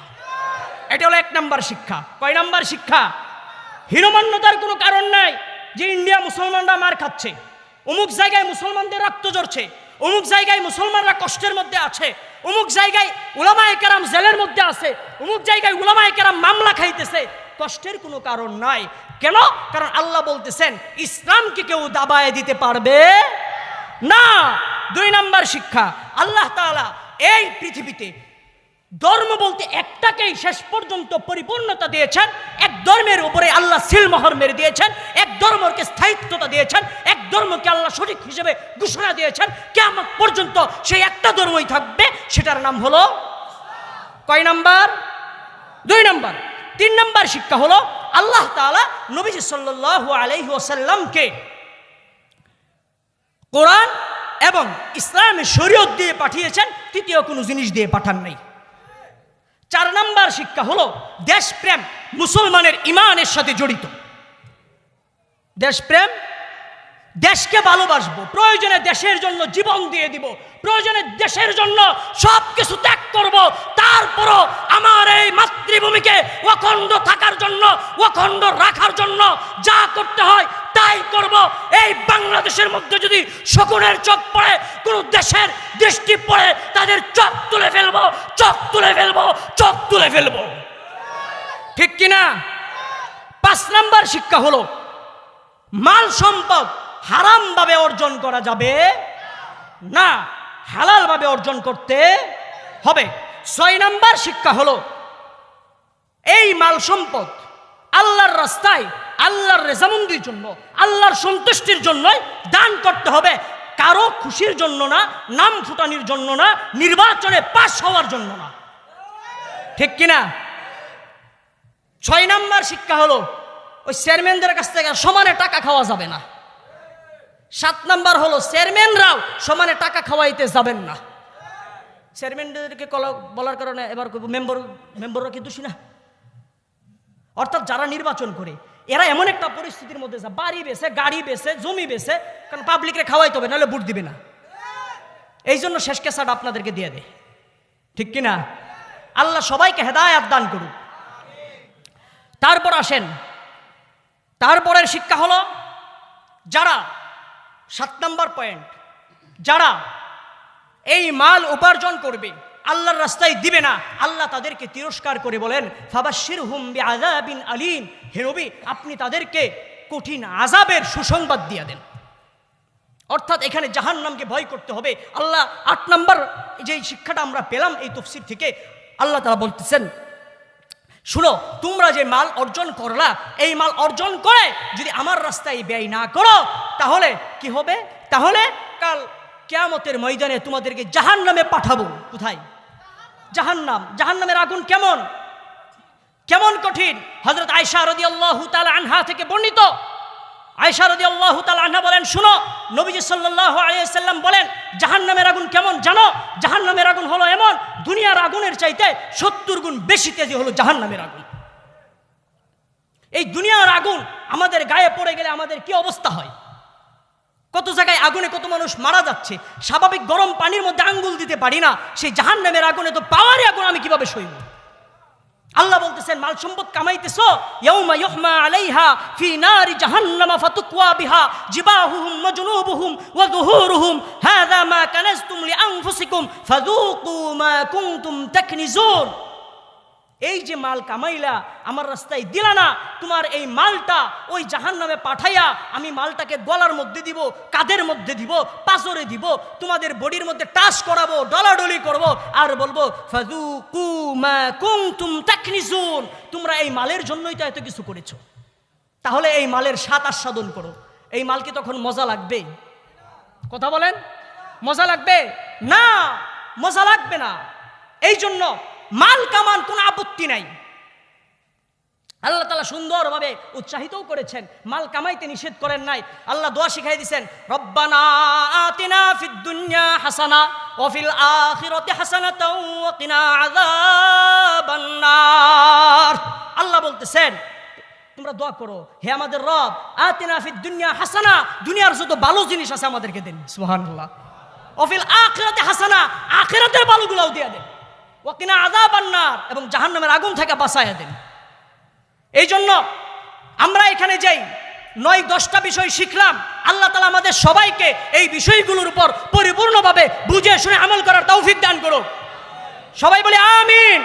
এটা হলো 1 নাম্বার শিক্ষা। কয় নাম্বার শিক্ষা? হীনমন্যতার কোনো কারণ নাই যে ইন্ডিয়া মুসলমানরা মার খাচ্ছে, অমুক জায়গায় মুসলমানদের রক্ত ঝরছে, অমুক জায়গায় মুসলমানরা কষ্টের মধ্যে আছে, অমুক জায়গায় উলামায়ে কেরাম জেলের মধ্যে আছে, অমুক জায়গায় উলামায়ে কেরাম মামলা খাইতেছে। কষ্টের কোনো কারণ নাই। কেন? কারণ আল্লাহ বলতেছেন ইসলামকে কেউ দাবায় দিতে পারবে না। 2 নাম্বার শিক্ষা, আল্লাহ তাআলা এই পৃথিবীতে ধর্ম বলতে একটাকেই শেষ পর্যন্ত পরিপূর্ণতা দিয়েছেন। এক ধর্মের উপরে আল্লাহ সিলমোহর মেরে দিয়েছেন, এক ধর্মকে স্থায়িত্বতা দিয়েছেন, এক ধর্মকে আল্লাহ সঠিক হিসেবে ঘোষণা দিয়েছেন। কিয়ামত পর্যন্ত সেই একটা ধর্মই থাকবে, সেটার নাম হলো কয় নাম্বার? 2 নাম্বার। 3 নম্বর শিক্ষা হলো আল্লাহ তাআলা নবীজি সাল্লাল্লাহু আলাইহি ওয়াসাল্লামকে কোরআন এবং ইসলামের শরীয়ত দিয়ে পাঠিয়েছেন, তৃতীয় কোনো জিনিস দিয়ে পাঠান নাই। 4 নম্বর শিক্ষা হলো দেশপ্রেম মুসলমানের ঈমানের সাথে জড়িত। দেশপ্রেম, দেশকে ভালোবাসবো, প্রয়োজনে দেশের জন্য জীবন দিয়ে দিব, প্রয়োজনে দেশের জন্য সব কিছু ত্যাগ করব, তারপরও আমার এই মাতৃভূমিকে অখণ্ড থাকার জন্য, অখণ্ড রাখার জন্য যা করতে হয় তাই করব। এই বাংলাদেশের মধ্যে যদি শকুনের চোখ পড়ে, কোনো দেশের দৃষ্টি পড়ে, তাদের চোখ তুলে ফেলবো, চোখ তুলে ফেলবো, চোখ তুলে ফেলবো। ঠিক কিনা? 5 নম্বর শিক্ষা হলো মাল সম্পদ হারাম ভাবে অর্জন করা যাবে না, হালাল ভাবে অর্জন করতে হবে। 6 নম্বর শিক্ষা হলো এই মাল সম্পদ আল্লাহর রাস্তায়, আল্লাহর রেজামন্দির জন্য, আল্লাহর সন্তুষ্টির জন্যই দান করতে হবে, কারো খুশির জন্য না, নাম ফুটানির জন্য না, নির্বাচনে পাস হওয়ার জন্য না। ঠিক কিনা? 6 নম্বর শিক্ষা হলো ওই চেয়ারম্যানদের কাছ থেকে সমানে টাকা খাওয়া যাবে না। 7 নম্বর হলো চেয়ারম্যানরাও সমানে টাকা খাওয়াইতে যাবেন না। চেয়ারম্যানদেরকে বলার কারণে এবার মেম্বররা কি দোষী না? অর্থাৎ যারা নির্বাচন করে এরা এমন একটা পরিস্থিতির মধ্যে যা বাড়ি বেছে, গাড়ি বেছে, জমি বেছে, কারণ পাবলিকরে খাওয়াইতে হবে, নাহলে ভোট দিবে না। এই জন্য শেষ কেসাটা আপনাদেরকে দিয়ে দেয়। ঠিক কিনা? আল্লাহ সবাইকে হেদায়েত দান করুক। তারপর আসেন, তারপরের শিক্ষা হলো যারা 7 নম্বর পয়েন্ট, যারা এই মাল উপার্জন করবে আল্লাহর রাস্তায় দিবে না, আল্লাহ তাদেরকে তিরস্কার করে বলেন ফাবাশশিরহুম বিআযাবিন আলীম। হে নবী, আপনি তাদেরকে কঠিন আযাবের সুসংবাদ দিয়ে দেন। অর্থাৎ এখানে জাহান্নামকে ভয় করতে হবে। আল্লাহ 8 নম্বর যে শিক্ষাটা আমরা পেলাম এই তাফসীর থেকে, আল্লাহ তাআলা বলতেছেন শুনো, তোমরা যে মাল অর্জন করলা, এই মাল অর্জন করে যদি আমার রাস্তায় ব্যয় না করো তাহলে কি হবে? তাহলে কাল কিয়ামতের ময়দানে তোমাদেরকে জাহান্নামে পাঠাবো। কোথায়? জাহান্নাম। জাহান্নামের আগুন কেমন কেমন কঠিন। হযরত আয়েশা রাদিয়াল্লাহু তাআলা আনহা থেকে বর্ণিত, আয়েশা রাদিয়াল্লাহু তাআলা আনহা বলেন, শুনো, নবীজি সাল্লাল্লাহু আলাইহি ওয়াসাল্লাম বলেন জাহান্নামের আগুন কেমন জানো? জাহান্নামের আগুন হলো এমন, দুনিয়ার আগুনের চাইতে 70 গুণ বেশি তেজি হলো জাহান্নামের আগুন। এই দুনিয়ার আগুন আমাদের গায়ে পড়ে গেলে আমাদের কি অবস্থা হয়? কত জায়গায় আগুনে কত মানুষ মারা যাচ্ছে। স্বাভাবিক গরম পানির মধ্যে আঙ্গুল দিতে পারি না, সেই জাহান্নামের আগুনে তো পাওয়ারই আগুন আমি কিভাবে সইব? আল্লাহ বলতেছেন মাল সম্পদ কামাইতেছো, ইয়াউমা ইউহমা আলাইহা ফি নারি জাহান্নামা ফাতুকওয়া বিহা জিবাহুহুম ওয়া জুনুবুহুম ওয়া যুহুরুহুম হাযা মা কানাজতুম লিআনফুসিকুম ফাযুকু মা কুনতুম তাকনিজুন। এই যে মাল কামাইলা আমার রাস্তায় দিলা না, তোমার এই মালটা ওই জাহান্নামে পাঠাইয়া আমি মালটাকে গলার মধ্যে দিব, কাঁধের মধ্যে দিব, পাঁজরে দিব, তোমাদের বডির মধ্যে টাচ করাবো, ডলাডলি করব, আর বলবো ফাযুকু মা কুনতুম তাকনিজুন। তোমরা এই মালের জন্যই তো এত কিছু করেছো, তাহলে এই মালের স্বাদ আস্বাদন করো। এই মাল কি তখন মজা লাগবে? কথা বলেন, মজা লাগবে না? মজা লাগবে না। এই জন্য মাল কামান কোনো আপত্তি নাই। আল্লাহ তাআলা সুন্দরভাবে উৎসাহিতও করেছেন, মাল কামাইতে নিষেধ করেন নাই। আল্লাহ দোয়া শিখাই দিয়েছেন, রব্বানা আতিনা ফিদ দুনিয়া হাসানা ওয়া ফিল আখিরাতি হাসানাতাও ওয়া কিনা আযাবান নার। আল্লাহ বলতেছেন তোমরা দোয়া করো, হে আমাদের রব, আতিনা ফিদ দুনিয়া হাসানা, দুনিয়ার যত ভালো জিনিস আছে আমাদেরকে দেন, সুবহানাল্লাহ। ওয়া ফিল আখিরাতি হাসানা, আখিরাতের ভালোগুলোও দিয়ে দেন, ওয়া কিনা আযাবান নার, এবং জাহান্নামের আগুন থেকে বাঁচায়া দেন। এই জন্য আমরা এখানে যাই 9-10টা বিষয় শিখলাম। আল্লাহ তাআলা আমাদের সবাইকে এই বিষয়গুলোর উপর পরিপূর্ণভাবে বুঝে শুনে আমল করার তৌফিক দান করুন। সবাই বলি আমিন।